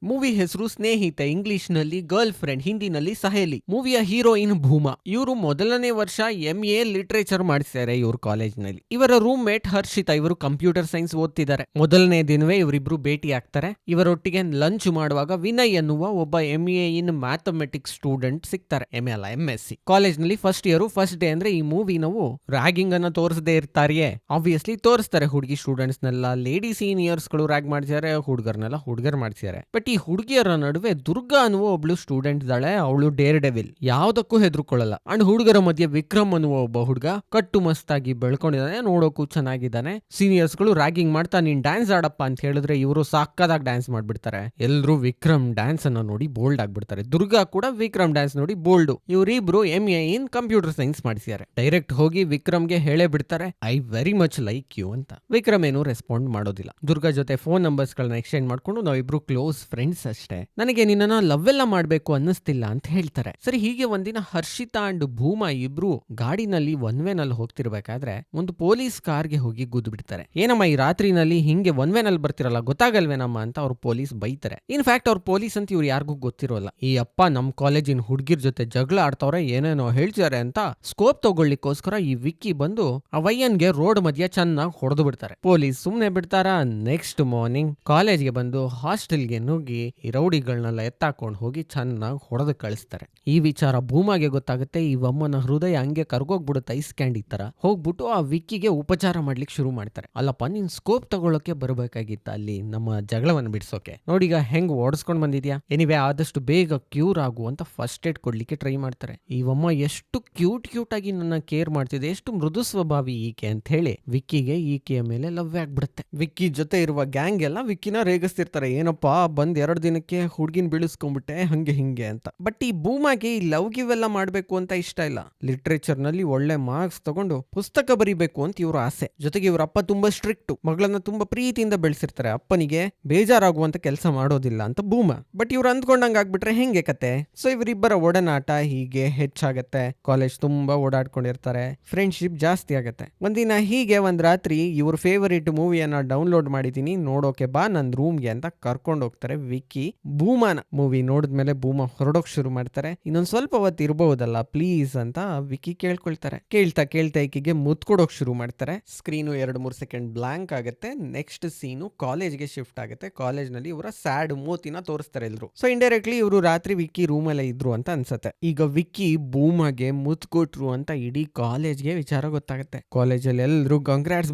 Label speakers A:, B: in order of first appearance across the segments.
A: Movie ಹೆಸರು ಸ್ನೇಹಿತೆ, English ನಲ್ಲಿ ಗರ್ಲ್ ಫ್ರೆಂಡ್, ಹಿಂದಿನಲ್ಲಿ ಸಹೇಲಿ. ಮೂವಿಯ ಹೀರೋಯಿನ್ ಭೂಮಾ. ಇವರು ಮೊದಲನೇ ವರ್ಷ MA ಲಿಟರೇಚರ್ ಮಾಡಿಸಿದ್ದಾರೆ ಇವ್ರ ಕಾಲೇಜ್ ನಲ್ಲಿ. ಇವರ ರೂಮ್ ಮೇಟ್ ಹರ್ಷಿತಾ, ಇವರು ಕಂಪ್ಯೂಟರ್ ಸೈನ್ಸ್ ಓದ್ತಿದ್ದಾರೆ. ಮೊದಲನೇ ದಿನವೇ ಇವರಿಬ್ರು ಭೇಟಿ ಆಗ್ತಾರೆ. ಇವರೊಟ್ಟಿಗೆ ಲಂಚ್ ಮಾಡುವಾಗ ವಿನಯ್ ಎನ್ನುವ ಒಬ್ಬ MA ಇನ್ ಮ್ಯಾಥಮೆಟಿಕ್ಸ್ ಸ್ಟೂಡೆಂಟ್ ಸಿಗ್ತಾರೆ. MA ಅಲ್ಲ, MSc. ಕಾಲೇಜ್ ನಲ್ಲಿ ಫಸ್ಟ್ ಇಯರ್ ಫಸ್ಟ್ ಡೇ. ಅಂದ್ರೆ ಈ ಮೂವಿ ನಾವು ರ್ಯಾಗಿಂಗ್ ಅನ್ನ ತೋರಿಸದೇ ಇರ್ತಾರಿಯೇ, ಆಬ್ವಿಯಸ್ಲಿ ತೋರಿಸ್ತಾರೆ. ಹುಡುಗಿ ಸ್ಟೂಡೆಂಟ್ಸ್ ನೆಲ್ಲ ಲೇಡಿ ಸೀನಿಯರ್ಸ್ ಗಳು ರ್ಯಾಗ್ ಮಾಡ್ತಿದ್ದಾರೆ, ಹುಡುಗರ್ನೆಲ್ಲ ಹುಡುಗರ್ ಮಾಡ್ತಿದ್ದಾರೆ. ಬಟ್ ಈ ಹುಡುಗಿಯರ ನಡುವೆ ದುರ್ಗಾ ಅನ್ನುವ ಒಬ್ಳು ಸ್ಟೂಡೆಂಟ್ ಇದ್ದಾಳೆ. ಅವಳು ಡೇರ್ ಡೆವಿಲ್, ಯಾವ್ದಕ್ಕೂ ಹೆದರ್ಕೊಳ್ಳಲ್ಲ. ಅಂಡ್ ಹುಡುಗರ ಮಧ್ಯೆ ವಿಕ್ರಮ್ ಅನ್ನುವ ಒಬ್ಬ ಹುಡುಗ ಕಟ್ಟು ಮಸ್ತಾಗಿ ಬೆಳ್ಕೊಂಡಿದ್ದಾನೆ, ನೋಡೋಕು ಚೆನ್ನಾಗಿದ್ದಾನೆ. ಸೀನಿಯರ್ಸ್ ಗಳು ರ್ಯಾಗಿಂಗ್ ಮಾಡ್ತಾ ನೀನ್ ಡ್ಯಾನ್ಸ್ ಆಡಪ್ಪ ಅಂತ ಹೇಳಿದ್ರೆ ಇವರು ಸಾಕಾದಾಗ ಡ್ಯಾನ್ಸ್ ಮಾಡ್ಬಿಡ್ತಾರೆ. ಎಲ್ರು ವಿಕ್ರಮ್ ಡ್ಯಾನ್ಸ್ ಅನ್ನ ನೋಡಿ ಬೋಲ್ಡ್ ಆಗ್ಬಿಡ್ತಾರೆ. ದುರ್ಗಾ ಕೂಡ ವಿಕ್ರಮ್ ಡ್ಯಾನ್ಸ್ ನೋಡಿ ಬೋಲ್ಡ್. ಇವರಿಬ್ರು MA ಇನ್ ಕಂಪ್ಯೂಟರ್ ಸೈನ್ಸ್ ಮಾಡಿಸಿದ್ದಾರೆ. ಡೈರೆಕ್ಟ್ ಹೋಗಿ ವಿಕ್ರಮ್ಗೆ ಹೇಳೇ ಬಿಡ್ತಾರೆ, I very much like you ಅಂತ. ವಿಕ್ರಮ್ ಏನು ರೆಸ್ಪಾಂಡ್ ಮಾಡೋದಿಲ್ಲ. ದುರ್ಗಾ ಜೊತೆ ಫೋನ್ ನಂಬರ್ಸ್ ಗಳನ್ನ ಎಕ್ಸ್ಚೇಂಜ್ ಮಾಡ್ಕೊಂಡು ನಾವಿಬ್ರು ಕ್ಲೋಸ್ ಫ್ರೆಂಡ್ಸ್ ಅಷ್ಟೇ, ನನಗೆ ನಿನ್ನ ಲವ್ ಎಲ್ಲ ಮಾಡ್ಬೇಕು ಅನ್ನಿಸ್ತಿಲ್ಲ ಅಂತ ಹೇಳ್ತಾರೆ. ಸರಿ, ಹೀಗೆ ಒಂದಿನ ಹರ್ಷಿತಾ ಅಂಡ್ ಭೂಮಾ ಇಬ್ರು ಗಾಡಿನಲ್ಲಿ ಒನ್ ವೇ ನಲ್ಲಿ ಹೋಗ್ತಿರ್ಬೇಕಾದ್ರೆ ಒಂದು ಪೊಲೀಸ್ ಕಾರ್ಗೆ ಹೋಗಿ ಗುದ್ದು ಬಿಡ್ತಾರೆ. ಏನಮ್ಮ ಈ ರಾತ್ರಿನಲ್ಲಿ ಹಿಂಗೆ ಒನ್ ವೇ ನಲ್ಲಿ ಬರ್ತಿರಲ್ಲ, ಗೊತ್ತಾಗಲ್ವೇನಮ್ಮ ಅಂತ ಅವ್ರು ಪೊಲೀಸ್ ಬೈತಾರೆ. ಇನ್ಫ್ಯಾಕ್ಟ್ ಅವ್ರ ಪೊಲೀಸ್ ಅಂತ ಇವ್ರು ಯಾರಿಗೂ ಗೊತ್ತಿರೋಲ್ಲ. ಈ ಅಪ್ಪ ನಮ್ ಕಾಲೇಜಿನ ಹುಡುಗಿರ್ ಜೊತೆ ಜಗಳ ಆಡ್ತವ್ರೆ, ಏನೇನೋ ಹೇಳ್ತಿದ್ದಾರೆ ಅಂತ ಸ್ಕೋಪ್ ತಗೊಳ್ಳಿಕ್ಕೋಸ್ಕರ ಈ ವಿಕ್ಕಿ ಬಂದು ಆ ವಯ್ಯನ್ಗೆ ರೋಡ್ ಮಧ್ಯ ಚೆನ್ನಾಗಿ ಹೊಡೆದು ಬಿಡ್ತಾರೆ. ಪೊಲೀಸ್ ಸುಮ್ನೆ ಬಿಡ್ತಾರ? ನೆಕ್ಸ್ಟ್ ಮಾರ್ನಿಂಗ್ ಕಾಲೇಜ್ಗೆ ಬಂದು ಹಾಸ್ಟೆಲ್ಗೆ ನುಗ್ಗಿ ಈ ರೌಡಿಗಳನ್ನೆಲ್ಲ ಎತ್ತಾಕೊಂಡು ಹೋಗಿ ಚೆನ್ನಾಗಿ ಹೊಡೆದು ಕಳಿಸ್ತಾರೆ. ಈ ವಿಚಾರ ಭೂಮಾಗೆ ಗೊತ್ತಾಗುತ್ತೆ. ಈ ಅಮ್ಮನ ಹೃದಯ ಹಂಗೆ ಕರ್ಗೋಗ್ಬಿಡುತ್ತೆ ಐಸ್ ಕ್ಯಾಂಡಿ ತರ. ಹೋಗ್ಬಿಟ್ಟು ಆ ವಿಕ್ಕಿಗೆ ಉಪಚಾರ ಮಾಡ್ಲಿಕ್ಕೆ ಶುರು ಮಾಡ್ತಾರೆ. ಅಲ್ಲಪ್ಪ, ನೀನ್ ಸ್ಕೋಪ್ ತಗೊಳ್ಳೋಕೆ ಬರಬೇಕಾಗಿತ್ತ ಅಲ್ಲಿ ನಮ್ಮ ಜಗಳವನ್ನು ಬಿಡಿಸೋಕೆ, ನೋಡೀಗ ಹೆಂಗ್ ಓಡಿಸ್ಕೊಂಡ್ ಬಂದಿದ್ಯಾ, ಎನಿವೆ ಆದಷ್ಟು ಬೇಗ ಕ್ಯೂರ್ ಆಗು ಅಂತ ಫಸ್ಟ್ ಏಡ್ ಕೊಡ್ಲಿಕ್ಕೆ ಟ್ರೈ ಮಾಡ್ತಾರೆ. ಈ ಅಮ್ಮ ಎಷ್ಟು ಕ್ಯೂಟ್ ಆಗಿ ನನ್ನ ಕೇರ್ ಮಾಡ್ತಿದೆ, ಎಷ್ಟು ಮೃದು ಸ್ವಭಾವಿ ಈಕೆ ಅಂತ ಹೇಳಿ ವಿಕ್ಕಿಗೆ ಈಕೆಯ ಮೇಲೆ ಲವ್ ಆಗ್ಬಿಡುತ್ತೆ. ವಿಕ್ಕಿ ಜೊತೆ ಇರುವ ಗ್ಯಾಂಗ್ ಎಲ್ಲ ವಿಕ್ಕಿನ ರೇಗಿಸ್ತಿರ್ತಾರೆ, ಏನಪ್ಪಾ ಬಂದ್ 2 ದಿನಕ್ಕೆ ಹುಡ್ಗಿನ್ ಬೀಳಿಸ್ಕೊಂಡ್ಬಿಟ್ಟೆ ಹಂಗೆ ಹಿಂಗೆ ಅಂತ. ಬಟ್ ಈ ಭೂಮಾಗೆ ಈ ಲವ್ ಗಿವೆಲ್ಲ ಮಾಡ್ಬೇಕು ಅಂತ ಇಷ್ಟ ಇಲ್ಲ. ಲಿಟ್ರೇಚರ್ ನಲ್ಲಿ ಒಳ್ಳೆ ಮಾರ್ಕ್ಸ್ ತಗೊಂಡು ಪುಸ್ತಕ ಬರೀಬೇಕು ಅಂತ ಇವ್ರ ಆಸೆ. ಜೊತೆಗೆ ಇವ್ರ ಅಪ್ಪ ತುಂಬಾ ಸ್ಟ್ರಿಕ್ಟ್, ಮಗಳನ್ನ ತುಂಬಾ ಪ್ರೀತಿಯಿಂದ ಬೆಳೆಸಿರ್ತಾರೆ. ಅಪ್ಪನಿಗೆ ಬೇಜಾರಾಗುವಂತ ಕೆಲಸ ಮಾಡೋದಿಲ್ಲ ಅಂತ ಭೂಮಾ. ಬಟ್ ಇವ್ರು ಅಂದ್ಕೊಂಡಂಗ ಆಗ್ಬಿಟ್ರೆ ಹೆಂಗೆ ಕತೆ? ಸೊ ಇವರಿಬ್ಬರ ಒಡನಾಟ ಹೀಗೆ ಹೆಚ್ಚಾಗತ್ತೆ. ಕಾಲೇಜ್ ತುಂಬಾ ಓಡಾಡ್ಕೊಂಡಿರ್ತಾರೆ, ಫ್ರೆಂಡ್ಶಿಪ್ ಜಾಸ್ತಿ ಆಗತ್ತೆ. ಒಂದಿನ ಹೀಗೆ ಒಂದ್ ರಾತ್ರಿ ಇವ್ರ ಫೇವರಿಟ್ ಮೂವಿಯನ್ನ ಡೌನ್ಲೋಡ್ ಮಾಡಿದೀನಿ, ನೋಡೋಕೆ ಬಾ ನನ್ ರೂಮ್ಗೆ ಅಂತ ಕರ್ಕೊಂಡು ಹೋಗ್ತಾರೆ ವಿಕ್ಕಿ ಭೂಮಾನ. ಮೂವಿ ನೋಡಿದ್ಮೇಲೆ ಭೂಮಾ ಹೊರಡೋಕ್ ಶುರು ಮಾಡ್ತಾರೆ. ಇನ್ನೊಂದ್ ಸ್ವಲ್ಪ ಹೊತ್ತು ಇರಬಹುದಲ್ಲ ಪ್ಲೀಸ್ ಅಂತ ವಿಕ್ಕಿ ಕೇಳ್ಕೊಳ್ತಾರೆ. ಕೇಳ್ತಾ ಈಕಿಗೆ ಮುತ್ ಕೊಡೋಕ್ ಶುರು ಮಾಡ್ತಾರೆ. ಸ್ಕ್ರೀನು 2-3 ಸೆಕೆಂಡ್ ಬ್ಲಾಂಕ್ ಆಗುತ್ತೆ. ನೆಕ್ಸ್ಟ್ ಸೀನು ಕಾಲೇಜ್ಗೆ ಶಿಫ್ಟ್ ಆಗುತ್ತೆ. ಕಾಲೇಜ್ ನಲ್ಲಿ ಇವರ ಸ್ಯಾಡ್ ಮೂತಿನ ತೋರಿಸ್ತಾರೆ ಎಲ್ರು. ಸೊ ಇಂಡೈರೆಕ್ಟ್ಲಿ ಇವರು ರಾತ್ರಿ ವಿಕ್ಕಿ ರೂಮ್ ಅಲ್ಲೇ ಇದ್ರು ಅಂತ ಅನ್ಸತ್ತೆ. ಈಗ ವಿಕ್ಕಿ ಭೂಮಾಗೆ ಮುತ್ ಕೊಟ್ರು ಅಂತ ಇಡೀ ಕಾಲೇಜ್ಗೆ ವಿಚಾರ ಗೊತ್ತಾಗುತ್ತೆ. ಕಾಲೇಜಲ್ಲಿ ಎಲ್ರು ಕಂಗ್ರಾಟ್ಸ್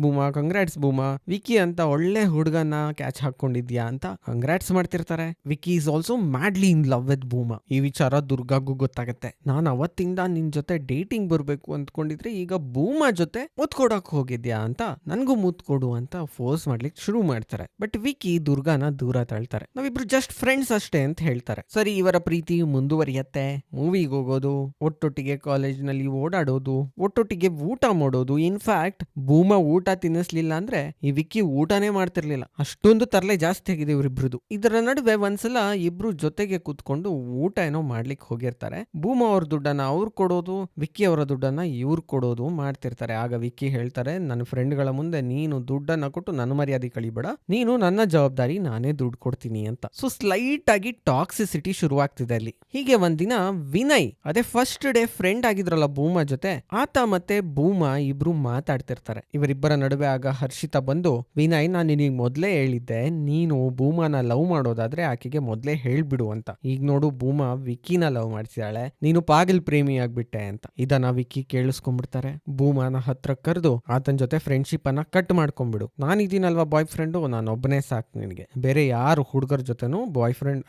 A: ಭೂಮಾ, ವಿಕ್ಕಿ ಅಂತ ಒಳ್ಳೆ ಹುಡುಗನ ಕ್ಯಾಚ್ ಹಾಕೊಂಡಿದ್ಯಾ ಅಂತ ಕಂಗ್ರಾಟ್ಸ್ ಮಾಡ್ತಿರ್ತಾರೆ. Vicky is also madly in love with Bhooma. ಈ ವಿಚಾರ ದುರ್ಗಾಗೂ ಗೊತ್ತಾಗುತ್ತೆ. ನಾನು ಅವತ್ತಿಂದ ನಿನ್ ಜೊತೆ ಡೇಟಿಂಗ್ ಬರ್ಬೇಕು ಅಂದ್ಕೊಂಡಿದ್ರೆ ಈಗ ಭೂಮಾ ಜೊತೆ ಮುತ್ ಕೊಡಕ್ ಹೋಗಿದ್ಯಾ ಅಂತ ನನ್ಗೂ ಮುತ್ ಕೊಡು ಅಂತ ಫೋರ್ಸ್ ಮಾಡ್ಲಿಕ್ಕೆ ಶುರು ಮಾಡ್ತಾರೆ. ಬಟ್ ವಿಕ್ಕಿ ದುರ್ಗಾನ ದೂರ ತಳ್ತಾರೆ. ನಾವಿಬ್ರು ಜಸ್ಟ್ ಫ್ರೆಂಡ್ಸ್ ಅಷ್ಟೇ ಅಂತ ಹೇಳ್ತಾರೆ. ಸರಿ, ಇವರ ಪ್ರೀತಿ ಮುಂದುವರಿಯತ್ತೆ. ಮೂವಿಗೆ ಹೋಗೋದು, ಒಟ್ಟೊಟ್ಟಿಗೆ ಕಾಲೇಜ್ ನಲ್ಲಿ ಓಡಾಡೋದು, ಒಟ್ಟೊಟ್ಟಿಗೆ ಊಟ ಮಾಡೋದು. ಇನ್ಫ್ಯಾಕ್ಟ್ ಭೂಮಾ ಊಟ ತಿನ್ನಿಸ್ಲಿಲ್ಲ ಅಂದ್ರೆ ಈ ವಿಕ್ಕಿ ಊಟನೇ ಮಾಡ್ತಿರ್ಲಿಲ್ಲ, ಅಷ್ಟೊಂದು ತರಲೆ ಜಾಸ್ತಿ ಆಗಿದೆ ಇವರಿಬ್ರದು. ಇದರ ನಡುವೆ ಒಂದ್ಸಲ ಇಬ್ರು ಜೊತೆಗೆ ಕೂತ್ಕೊಂಡು ಊಟ ಏನೋ ಮಾಡ್ಲಿಕ್ಕೆ ಹೋಗಿರ್ತಾರೆ. ಭೂಮಾ ಅವ್ರ ದುಡ್ಡನ್ನ ಅವ್ರು ಕೊಡೋದು, ವಿಕ್ಕಿ ಅವರ ದುಡ್ಡನ್ನ ಇವ್ರು ಕೊಡೋದು ಮಾಡ್ತಿರ್ತಾರೆ. ಆಗ ವಿಕ್ಕಿ ಹೇಳ್ತಾರೆ, ನನ್ನ ಫ್ರೆಂಡ್ಗಳ ಮುಂದೆ ನೀನು ದುಡ್ಡನ್ನ ಕೊಟ್ಟು ನನ್ನ ಮರ್ಯಾದೆ ಕಳಿಬೇಡ, ನೀನು ನನ್ನ ಜವಾಬ್ದಾರಿ, ನಾನೇ ದುಡ್ಡು ಕೊಡ್ತೀನಿ ಅಂತ. ಸೊ ಸ್ಲೈಟ್ ಆಗಿ ಟಾಕ್ಸಿಸಿಟಿ ಶುರುವಾಗ್ತಿದೆ ಅಲ್ಲಿ. ಹೀಗೆ ಒಂದಿನ ವಿನಯ್, ಅದೇ ಫಸ್ಟ್ ಡೇ ಫ್ರೆಂಡ್ ಆಗಿದ್ರಲ್ಲ ಭೂಮಾ ಜೊತೆ, ಆತ ಮತ್ತೆ ಭೂಮಾ ಇಬ್ರು ಮಾತಾಡ್ತಿರ್ತಾರೆ. ಇವರಿಬ್ಬರ ನಡುವೆ ಆಗ ಹರ್ಷಿತಾ ಬಂದು, ವಿನಯ್ ನಾನು ನಿನಗೆ ಮೊದ್ಲೇ ಹೇಳಿದ್ದೆ, ನೀನು ಭೂಮಾನ ಲವ್ ಮಾಡೋದಾದ್ರೆ ಆಕೆಗೆ ಮೊದ್ಲೇ ಹೇಳ್ಬಿಡು ಅಂತ. ಈಗ ನೋಡು ಭೂಮಾ ವಿಕ್ಕಿನ ಲವ್ ಮಾಡ್ಸಿದಾಳೆ, ನೀನು ಪಾಗಲ್ ಪ್ರೇಮಿ ಆಗ್ಬಿಟ್ಟೆ ಅಂತ. ಇದನ್ನ ವಿಕ್ಕಿ ಕೇಳಿಸ್ಕೊಂಡ್ಬಿಡ್ತಾರೆ. ಭೂಮಾನ ಹತ್ರ ಕರೆದು ಆತನ ಜೊತೆ ಫ್ರೆಂಡ್ಶಿಪ್ ಅನ್ನ ಕಟ್ ಮಾಡ್ಕೊಂಡ್ಬಿಡು, ನಾನಿದ್ದೀನಲ್ವಾ ಬಾಯ್ ಫ್ರೆಂಡು, ನಾನು ಒಬ್ಬನೇ ಸಾಕು ನಿನಗೆ, ಬೇರೆ ಯಾರು ಹುಡುಗರ ಜೊತೆನೂ ಬಾಯ್ ಫ್ರೆಂಡ್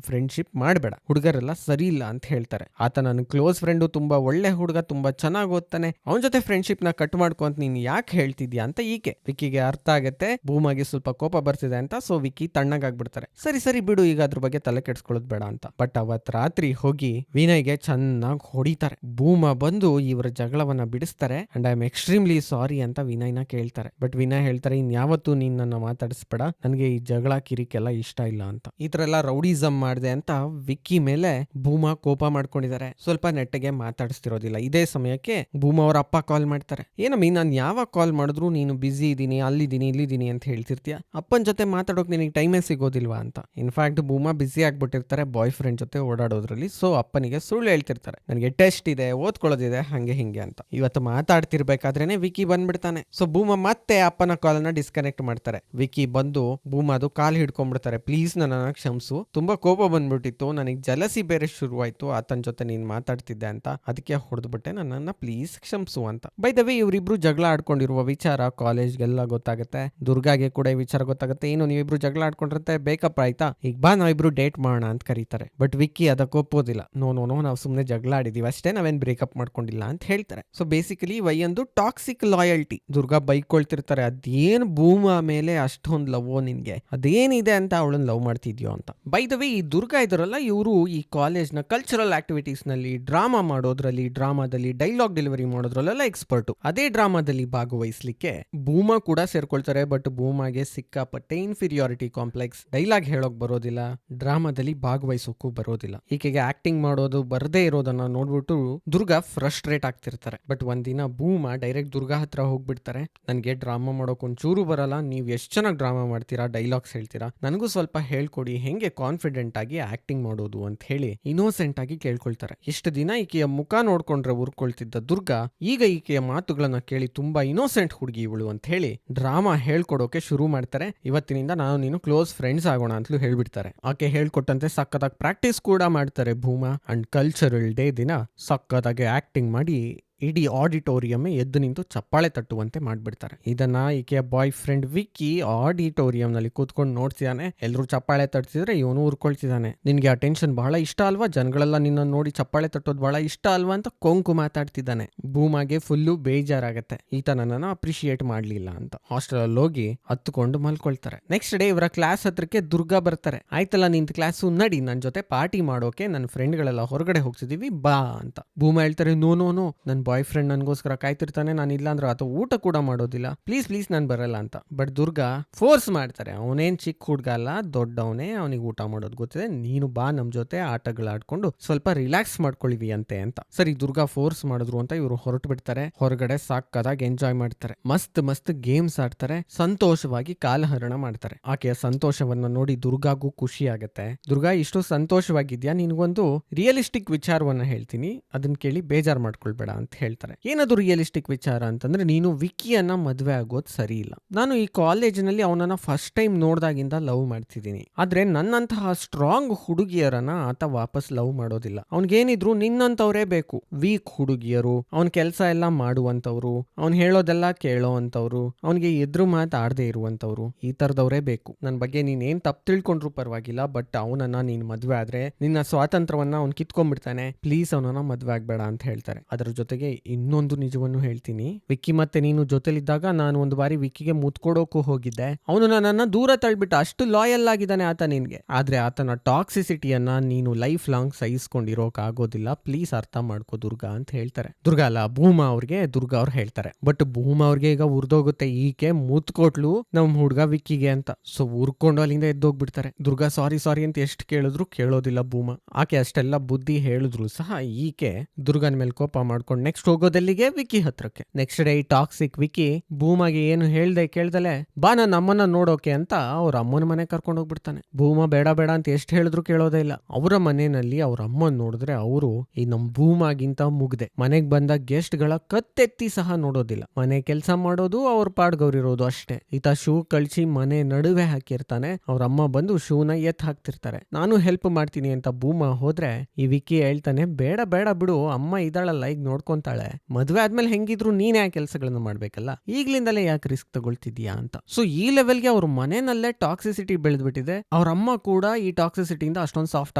A: ಫ್ರೆಂಡ್ಶಿಪ್ ಮಾಡಬೇಡ, ಹುಡುಗರೆಲ್ಲ ಸರಿ ಇಲ್ಲ ಅಂತ ಹೇಳ್ತಾರೆ. ಆತ ನನ್ನ ಕ್ಲೋಸ್ ಫ್ರೆಂಡು, ತುಂಬಾ ಒಳ್ಳೆ ಹುಡುಗ, ತುಂಬಾ ಚೆನ್ನಾಗಿ ಓದ್ತಾನೆ, ಅವನ ಜೊತೆ ಫ್ರೆಂಡ್ಶಿಪ್ ನ ಕಟ್ ಮಾಡ್ಕೊ ಅಂತ ನೀನ್ ಯಾಕೆ ಹೇಳ್ತಿದ್ಯಾ ಅಂತ ಈಕೆ. ವಿಕ್ಕಿಗೆ ಅರ್ಥ ಆಗತ್ತೆ ಭೂಮಾಗೆ ಸ್ವಲ್ಪ ಕೋಪ ಬರ್ತಿದೆ ಅಂತ. ಸೊ ವಿಕ್ಕಿ ತಣ್ಣಗಾಗ್ಬಿಡ್ತಾರೆ. ಸರಿ ಬಿಡು, ಈಗ ಅದ್ರ ಬಗ್ಗೆ ತಲೆ ಕೆಡ್ಸ್ಕೊಳ್ಳೋದು ಬೇಡ ಅಂತ. ಬಟ್ ಅವತ್ ರಾತ್ರಿ ಹೋಗಿ ವಿನಯ್ಗೆ ಚೆನ್ನಾಗಿ ಹೊಡಿತಾರೆ. ಭೂಮಾ ಬಂದು ಇವರ ಜಗಳವನ್ನ ಬಿಡಿಸ್ತಾರೆ. And I am extremely sorry ಅಂತ ವಿನಯ್ನ ಕೇಳ್ತಾರೆ. ಬಟ್ ವಿನಯ್ ಹೇಳ್ತಾರೆ, ಇನ್ಯಾವತ್ತೂ ನೀನ್ ನನ್ನ ಮಾತಾಡಿಸ್ಬೇಡ, ನನಗೆ ಈ ಜಗಳ ಕಿರಿಕೆಲ್ಲ ಇಷ್ಟ ಇಲ್ಲ ಅಂತ. ಈ ತರ ಎಲ್ಲ ರೌಡಿಸಮ್ ಮಾಡಿದೆ ಅಂತ ವಿಕ್ಕಿ ಮೇಲೆ ಭೂಮಾ ಕೋಪ ಮಾಡ್ಕೊಂಡಿದ್ದಾರೆ. ಸ್ವಲ್ಪ ನೆಟ್ಟಗೆ ಮಾತಾಡಿಸ್ತಿರೋದಿಲ್ಲ. ಇದೇ ಸಮಯಕ್ಕೆ ಭೂಮಾ ಅವ್ರ ಅಪ್ಪ ಕಾಲ್ ಮಾಡ್ತಾರೆ. ಏನಮ್ಮಿ, ನಾನು ಯಾವಾಗ ಕಾಲ್ ಮಾಡಿದ್ರು ನೀನು ಬಿಸಿ ಇದೀನಿ, ಅಲ್ಲಿದ್ದೀನಿ, ಇಲ್ಲಿದ್ದೀನಿ ಅಂತ ಹೇಳ್ತಿರ್ತೀಯ, ಅಪ್ಪನ ಜೊತೆ ಮಾತಾಡೋಕೆ ನಿನಗೆ ಟೈಮೇ ಸಿಗೋದಿಲ್ವಾ ಅಂತ. ಇನ್ಫ್ಯಾಕ್ಟ್ ಭೂಮಾ ಬಿಸಿ ಆಗ್ಬಿಟ್ಟಿರ್ತಾರೆ ಬಾಯ್ ಫ್ರೆಂಡ್ ಜೊತೆ ಓಡಾಡೋದ್ರಲ್ಲಿ. ಸೊ ಅಪ್ಪನಿಗೆ ಸುಳ್ಳು ಹೇಳ್ತಿರ್ತಾರೆ, ನನಗೆ ಟೆಸ್ಟ್ ಇದೆ, ಓದ್ಕೊಳ್ಳೋದಿದೆ, ಹಂಗೆ ಹಿಂಗೆ ಅಂತ. ಇವತ್ತು ಮಾತಾಡ್ತಿರ್ಬೇಕಾದ್ರೇನೆ ವಿಕಿ ಬಂದ್ಬಿಡ್ತಾನೆ. ಸೊ ಭೂಮಾ ಮತ್ತೆ ಅಪ್ಪನ ಕಾಲನ್ನ ಡಿಸ್ಕನೆಕ್ಟ್ ಮಾಡ್ತಾರೆ. ವಿಕಿ ಬಂದು ಭೂಮಾದು ಕಾಲ್ ಹಿಡ್ಕೊಂಡ್ಬಿಡ್ತಾರೆ, ಪ್ಲೀಸ್ ನನ್ನ ಕ್ಷಮಿಸು, ತುಂಬಾ ಕೋಪ ಬಂದ್ಬಿಟ್ಟಿತ್ತು, ನನಗೆ ಜಲಸಿ ಬೇರೆ ಶುರುವಾಯ್ತು, ಆತನ ಜೊತೆ ನೀನ್ ಮಾತಾಡ್ತಿದ್ದೆ ಅಂತ, ಅದಕ್ಕೆ ಹೊಡೆದ್ಬಿಟ್ಟೆ, ನನ್ನನ್ನ ಪ್ಲೀಸ್ ಕ್ಷಮಿಸು ಅಂತ. ಬೈ ದ ವೇ ಇವರಿಬ್ರು ಜಗಳ ಆಡ್ಕೊಂಡಿರುವ ವಿಚಾರ ಕಾಲೇಜ್ಗೆಲ್ಲ ಗೊತ್ತಾಗುತ್ತೆ. ದುರ್ಗಾಗೆ ಕೂಡ ಈ ವಿಚಾರ ಗೊತ್ತಾಗುತ್ತೆ. ಏನು ನೀವಿಬ್ರು ಜಗಳ ಆಡ್ಕೊಂಡಿರುತ್ತೆ, ಬೇಕಪ್ ಆಯ್ತಾ, ಈಗ ಬಾ ನಾವಿಬ್ರು ಡೇಟ್ ಮಾಡೋಣ ಅಂತ ಕರೀತಾರೆ. ಬಟ್ ವಿಕ್ಕಿ ಅದಕ್ಕೆ ಒಪ್ಪೋದಿಲ್ಲ. ನೋ ನೋ ನೋ, ನಾವು ಸುಮ್ಮನೆ ಜಗಳ ಆಡಿದೀವಿ ಅಷ್ಟೇ, ನಾವೇನ್ ಬ್ರೇಕಪ್ ಮಾಡ್ಕೊಂಡಿಲ್ಲ ಅಂತ ಹೇಳ್ತಾರೆ. ಸೊ ಬೇಸಿಕಲಿ ವೈಯೊಂದು ಟಾಕ್ಸಿಕ್ ಲಾಯಲ್ಟಿ. ದುರ್ಗಾ ಬೈಕೊಳ್ತಿರ್ತಾರೆ, ಅದೇನ್ ಭೂಮಾ ಮೇಲೆ ಅಷ್ಟೊಂದು ಲವ್ ನಿನ್ಗೆ, ಅದೇನಿದೆ ಅಂತ ಅವಳನ್ನ ಲವ್ ಮಾಡ್ತಿದ್ಯೋ ಅಂತ. ಬೈ ದ ವೇ ಈ ದುರ್ಗಾ ಇದಾರಲ್ಲ, ಇವರು ಈ ಕಾಲೇಜ್ನ ಕಲ್ಚರಲ್ ಆಕ್ಟಿವಿಟೀಸ್ ನಲ್ಲಿ, ಡ್ರಾಮಾ ಮಾಡೋದ್ರಲ್ಲಿ, ಡ್ರಾಮಾದಲ್ಲಿ ಡೈಲಾಗ್ ಡೆಲಿವರಿ ಮಾಡೋದ್ರಲ್ಲೆಲ್ಲ ಎಕ್ಸ್ಪರ್ಟ್. ಅದೇ ಡ್ರಾಮಾದಲ್ಲಿ ಭಾಗವಹಿಸ್ಲಿಕ್ಕೆ ಭೂಮಾ ಕೂಡ ಸೇರ್ಕೊಳ್ತಾರೆ. ಬಟ್ ಭೂಮಾಗೆ ಸಿಕ್ಕಾಪಟ್ಟೆ ಇನ್ಫೀರಿಯಾರಿಟಿ ಕಾಂಪ್ಲೆಕ್ಸ್, ಡೈಲಾಗ್ ಹೇಳೋಕ್ ಬರೋದಿಲ್ಲ, ಡ್ರಾಮಾದಲ್ಲಿ ಭಾಗವಹಿಸೋಕ್ಕೂ ಬರೋದಿಲ್ಲ. ಈಕೆಗೆ ಆಕ್ಟಿಂಗ್ ಮಾಡೋದು ಬರದೇ ಇರೋದನ್ನ ನೋಡ್ಬಿಟ್ಟು ದುರ್ಗಾ ಫ್ರಸ್ಟ್ರೇಟ್ ಆಗ್ತಿರ್ತಾರೆ. ಬಟ್ ಒಂದಿನ ಭೂಮಾ ಡೈರೆಕ್ಟ್ ದುರ್ಗಾ ಹತ್ರ ಹೋಗ್ಬಿಡ್ತಾರೆ, ನನ್ಗೆ ಡ್ರಾಮಾ ಮಾಡೋಕ್ ಒಂಚೂರು ಬರಲ್ಲ, ನೀವ್ ಎಷ್ಟ್ ಚೆನ್ನಾಗಿ ಡ್ರಾಮಾ ಮಾಡ್ತೀರಾ, ಡೈಲಾಗ್ಸ್ ಹೇಳ್ತೀರಾ, ನನಗೂ ಸ್ವಲ್ಪ ಹೇಳ್ಕೊಡಿ, ಹೆಂಗೆ ಕಾನ್ಫಿಡೆಂಟ್ ಆಗಿ ಆಕ್ಟಿಂಗ್ ಮಾಡೋದು ಅಂತ ಹೇಳಿ ಇನ್ನೋಸೆಂಟ್ ಆಗಿ ಕೇಳ್ಕೊಳ್ತಾರೆ. ಎಷ್ಟು ದಿನ ಈಕೆಯ ಮುಖ ನೋಡ್ಕೊಂಡ್ರೆ ಉರ್ಕೊಳ್ತಿದ್ದ ದುರ್ಗಾ ಈಗ ಈಕೆಯ ಮಾತುಗಳನ್ನ ಕೇಳಿ ತುಂಬಾ ಇನ್ನೋಸೆಂಟ್ ಹುಡುಗಿ ಇವಳು ಅಂತ ಹೇಳಿ ಡ್ರಾಮಾ ಹೇಳ್ಕೊಡೋಕೆ ಶುರು ಮಾಡ್ತಾರೆ. ಇವತ್ತಿನಿಂದ ನಾನು ನೀನು ಕ್ಲೋಸ್ ಫ್ರೆಂಡ್ಸ್ ಆಗೋಣ ಅಂತಲೂ ಹೇಳ್ಬಿಡ್ತಾರೆ. ಆಕೆ ಹೇಳ್ಕೊಟ್ಟಂತೆ ಸಕ್ಕದಾಗಿ ಪ್ರಾಕ್ಟೀಸ್ ಕೂಡ ಮಾಡ್ತಾರೆ ಭೂಮಾ. ಅಂಡ್ ಕಲ್ಚರಲ್ ಡೇ ದಿನ ಸಕ್ಕದಾಗಿ ಆಕ್ಟಿಂಗ್ ಮಾಡಿ ಇಡೀ ಆಡಿಟೋರಿಯಂ ಎದ್ದು ನಿಂತು ಚಪ್ಪಾಳೆ ತಟ್ಟುವಂತೆ ಮಾಡ್ಬಿಡ್ತಾರೆ. ಇದನ್ನ ಈಕೆಯ ಬಾಯ್ ಫ್ರೆಂಡ್ ವಿಕ್ಕಿ ಆಡಿಟೋರಿಯಂ ನಲ್ಲಿ ಕೂತ್ಕೊಂಡು ನೋಡ್ತಿದ್ದಾನೆ. ಎಲ್ಲರೂ ಚಪ್ಪಾಳೆ ತಟ್ಟಿಸಿದ್ರೆ ಇವನು ಉರ್ಕೊಳ್ತಿದ್ದಾನೆ. ನಿನ್ಗೆ ಆ ಟೆನ್ಷನ್ ಬಹಳ ಇಷ್ಟ ಅಲ್ವಾ, ಜನಗಳೆಲ್ಲ ನಿನ್ನ ನೋಡಿ ಚಪ್ಪಾಳೆ ತಟ್ಟೋದು ಬಹಳ ಇಷ್ಟ ಅಲ್ವಾ ಅಂತ ಕೊಂಕು ಮಾತಾಡ್ತಿದ್ದಾನೆ. ಭೂಮಾಗೆ ಫುಲ್ಲು ಬೇಜಾರಾಗತ್ತೆ, ಈತ ನನ್ನನ್ನು ಅಪ್ರಿಶಿಯೇಟ್ ಮಾಡ್ಲಿಲ್ಲ ಅಂತ. ಹಾಸ್ಟೆಲ್ ಅಲ್ಲಿ ಹೋಗಿ ಹತ್ಕೊಂಡು ಮಲ್ಕೊಳ್ತಾರೆ. ನೆಕ್ಸ್ಟ್ ಡೇ ಇವರ ಕ್ಲಾಸ್ ಹತ್ರಕ್ಕೆ ದುರ್ಗಾ ಬರ್ತಾರೆ. ಆಯ್ತಲ್ಲ ನಿಂತ ಕ್ಲಾಸು, ನಡಿ ನನ್ನ ಜೊತೆ ಪಾರ್ಟಿ ಮಾಡೋಕೆ, ನನ್ನ ಫ್ರೆಂಡ್ ಗಳೆಲ್ಲ ಹೊರಗಡೆ ಹೋಗ್ತಿದೀವಿ ಬಾ ಅಂತ. ಭೂಮಾ ಹೇಳ್ತಾರೆ, ನೋ ನೋ ನೋ, ನನ್ನ ಬಾಯ್ ಫ್ರೆಂಡ್ ನನಗೋಸ್ಕರ ಕಾಯ್ತಿರ್ತಾನೆ, ನಾನು ಇಲ್ಲ ಅಂದ್ರೆ ಆತ ಊಟ ಕೂಡ ಮಾಡೋದಿಲ್ಲ, ಪ್ಲೀಸ್ ಪ್ಲೀಸ್ ನಾನು ಬರಲ್ಲ ಅಂತ. ಬಟ್ ದುರ್ಗಾ ಫೋರ್ಸ್ ಮಾಡ್ತಾರೆ, ಅವನೇನ್ ಚಿಕ್ಕ ಹುಡ್ಗ ಅಲ್ಲ, ದೊಡ್ಡವನೇ, ಅವನಿಗೆ ಊಟ ಮಾಡೋದು ಗೊತ್ತಿದೆ, ನೀನು ಬಾ ನಮ್ ಜೊತೆ ಆಟಗಳಾಡ್ಕೊಂಡು ಸ್ವಲ್ಪ ರಿಲ್ಯಾಕ್ಸ್ ಮಾಡ್ಕೊಳ್ಳಿವಿ ಅಂತೆ ಅಂತ. ಸರಿ ದುರ್ಗಾ ಫೋರ್ಸ್ ಮಾಡಿದ್ರು ಅಂತ ಇವರು ಹೊರಟು ಬಿಡ್ತಾರೆ. ಹೊರಗಡೆ ಸಾಕಾಗಿ ಎಂಜಾಯ್ ಮಾಡ್ತಾರೆ, ಮಸ್ತ್ ಮಸ್ತ್ ಗೇಮ್ಸ್ ಆಡ್ತಾರೆ, ಸಂತೋಷವಾಗಿ ಕಾಲಹರಣ ಮಾಡ್ತಾರೆ. ಆಕೆಯ ಸಂತೋಷವನ್ನ ನೋಡಿ ದುರ್ಗಾಗೂ ಖುಷಿ ಆಗತ್ತೆ. ದುರ್ಗಾ ಇಷ್ಟು ಸಂತೋಷವಾಗಿದ್ಯಾ, ನಿನ್ಗೊಂದು ರಿಯಲಿಸ್ಟಿಕ್ ವಿಚಾರವನ್ನ ಹೇಳ್ತೀನಿ, ಅದನ್ನ ಕೇಳಿ ಬೇಜಾರ್ ಮಾಡ್ಕೊಳ್ಬೇಡ ಅಂತ ಹೇಳ್ತಾರೆ. ಏನದು ರಿಯಲಿಸ್ಟಿಕ್ ವಿಚಾರ ಅಂತಂದ್ರೆ, ನೀನು ವಿಕ್ಕಿಯನ್ನ ಮದ್ವೆ ಆಗೋದು ಸರಿ ಇಲ್ಲ. ನಾನು ಈ ಕಾಲೇಜಿನಲ್ಲಿ ಅವನನ್ನ ಫಸ್ಟ್ ಟೈಮ್ ನೋಡ್ದಾಗಿಂದ ಲವ್ ಮಾಡ್ತಿದ್ದೀನಿ. ಆದ್ರೆ ನನ್ನಂತಹ ಸ್ಟ್ರಾಂಗ್ ಹುಡುಗಿಯರನ್ನ ಆತ ವಾಪಸ್ ಲವ್ ಮಾಡೋದಿಲ್ಲ. ಅವನ್ಗೇನಿದ್ರು ನಿನ್ನಂತವ್ರೇ ಬೇಕು. ವೀಕ್ ಹುಡುಗಿಯರು, ಅವನ್ ಕೆಲಸ ಎಲ್ಲ ಮಾಡುವಂತವ್ರು, ಅವ್ನ್ ಹೇಳೋದೆಲ್ಲ ಕೇಳೋ ಅಂತವ್ರು, ಅವನಿಗೆ ಎದುರು ಮಾತಾಡದೆ ಇರುವಂತವ್ರು, ಈ ತರದವ್ರೇ ಬೇಕು. ನನ್ ಬಗ್ಗೆ ನೀನ್ ಏನ್ ತಪ್ಪು ತಿಳ್ಕೊಂಡ್ರು ಪರವಾಗಿಲ್ಲ, ಬಟ್ ಅವನನ್ನ ನೀನ್ ಮದ್ವೆ ಆದ್ರೆ ನಿನ್ನ ಸ್ವಾತಂತ್ರ್ಯವನ್ನ ಅವ್ನ್ ಕಿತ್ಕೊಂಡ್ಬಿಡ್ತಾನೆ, ಪ್ಲೀಸ್ ಅವನನ್ನ ಮದ್ವೆ ಆಗ್ಬೇಡ ಅಂತ ಹೇಳ್ತಾರೆ. ಅದರ ಜೊತೆಗೆ ಇನ್ನೊಂದು ನಿಜವನ್ನು ಹೇಳ್ತೀನಿ, ವಿಕ್ಕಿ ಮತ್ತೆ ನೀನು ಜೊತೆಲಿದ್ದಾಗ ನಾನು ಒಂದು ಬಾರಿ ವಿಕ್ಕಿಗೆ ಮುತ್ಕೊಡೋಕು ಹೋಗಿದ್ದೆ, ಅವನು ನನ್ನನ್ನ ದೂರ ತಳ್ಬಿಟ್ಟ, ಅಷ್ಟು ಲಾಯಲ್ ಆಗಿದ್ದಾನೆ ಆತ ನಿನ್ಗೆ. ಆದ್ರೆ ಆತನ ಟಾಕ್ಸಿಸಿಟಿಯನ್ನ ನೀನು ಲೈಫ್ ಲಾಂಗ್ ಸಹಿಸ್ಕೊಂಡಿರೋಕ್ ಆಗೋದಿಲ್ಲ, ಪ್ಲೀಸ್ ಅರ್ಥ ಮಾಡ್ಕೋ ದುರ್ಗಾ ಅಂತ ಹೇಳ್ತಾರೆ. ದುರ್ಗಾ ಅಲ್ಲ, ಭೂಮಾ ಅವ್ರಿಗೆ ದುರ್ಗಾ ಅವ್ರು ಹೇಳ್ತಾರೆ. ಬಟ್ ಭೂಮಾ ಅವ್ರಿಗೆ ಈಗ ಉರ್ದೋಗುತ್ತೆ, ಈಕೆ ಮುತ್ಕೊಟ್ಲು ನಮ್ ಹುಡ್ಗ ವಿಕ್ಕಿಗೆ ಅಂತ. ಸೊ ಉರ್ಕೊಂಡು ಅಲ್ಲಿಂದ ಎದ್ದೋಗ್ಬಿಡ್ತಾರೆ. ದುರ್ಗಾ ಸಾರಿ ಸಾರಿ ಅಂತ ಎಷ್ಟು ಕೇಳಿದ್ರು ಕೇಳೋದಿಲ್ಲ ಭೂಮಾ. ಆಕೆ ಅಷ್ಟೆಲ್ಲ ಬುದ್ಧಿ ಹೇಳಿದ್ರು ಸಹ ಈಕೆ ದುರ್ಗನ್ ಮೇಲೆ ಕೋಪ ಮಾಡ್ಕೊಂಡು ನೆಕ್ಸ್ಟ್ ಹೋಗೋದಲ್ಲಿಗೆ ವಿಕ್ಕಿ ಹತ್ರಕ್ಕೆ. ನೆಕ್ಸ್ಟ್ ಡೇ ಟಾಕ್ಸಿಕ್ ವಿಕ್ಕಿ ಭೂಮಾಗೆ ಏನು ಹೇಳ್ದೆ ಕೇಳ್ದಲೆ, ಬಾ ನನ್ನ ಅಮ್ಮನ ನೋಡೋಕೆ ಅಂತ ಅವ್ರ ಅಮ್ಮನ ಮನೆ ಕರ್ಕೊಂಡು ಹೋಗ್ಬಿಡ್ತಾನೆ. ಭೂಮಾ ಬೇಡ ಬೇಡ ಅಂತ ಎಷ್ಟು ಹೇಳಿದ್ರು ಕೇಳೋದೇ ಇಲ್ಲ. ಅವರ ಮನೆಯಲ್ಲಿ ಅವ್ರ ಅಮ್ಮನ್ ನೋಡಿದ್ರೆ ಅವರು ಈ ನಮ್ ಭೂಮಾಗಿಂತ ಮುಗ್ದೆ. ಮನೆಗ್ ಬಂದ ಗೆಸ್ಟ್ ಗಳ ಕತ್ತೆತ್ತಿ ಸಹ ನೋಡೋದಿಲ್ಲ, ಮನೆ ಕೆಲಸ ಮಾಡೋದು ಅವ್ರ ಪಾಡ್ಗವ್ರಿರೋದು ಅಷ್ಟೇ. ಈತ ಶೂ ಕಳ್ಸಿ ಮನೆ ನಡುವೆ ಹಾಕಿರ್ತಾನೆ. ಅವ್ರ ಅಮ್ಮ ಬಂದು ಶೂನ ಎತ್ ಹಾಕ್ತಿರ್ತಾರೆ. ನಾನು ಹೆಲ್ಪ್ ಮಾಡ್ತೀನಿ ಅಂತ ಭೂಮಾ ಹೋದ್ರೆ ಈ ವಿಕ್ಕಿ ಹೇಳ್ತಾನೆ, ಬೇಡ ಬೇಡ ಬಿಡು, ಅಮ್ಮ ಇದಾಳಲ್ಲ ಈಗ ನೋಡ್ಕೊಂತಾಳೆ, ಮದ್ವೆ ಆದ್ಮೇಲೆ ಹೆಂಗಿದ್ರು ನೀನ್ ಯಾಕೆ ಕೆಲಸಗಳನ್ನ ಮಾಡ್ಬೇಕಲ್ಲ, ಈಗ್ಲಿಂದಲೇ ಯಾಕೆ ರಿಸ್ಕ್ ತಗೊಳ್ತಿದ್ಯಾ ಅಂತ. ಸೊ ಈ ಲೆವೆಲ್ಗೆ ಅವ್ರ ಮನೆಯಲ್ಲೇ ಟಾಕ್ಸಿಸಿಟಿ ಬೆಳೆದ್ಬಿಟ್ಟಿದೆ. ಅವ್ರ ಅಮ್ಮ ಕೂಡ ಈ ಟಾಕ್ಸಿಸಿಟಿಯಿಂದ ಅಷ್ಟೊಂದು ಸಾಫ್ಟ್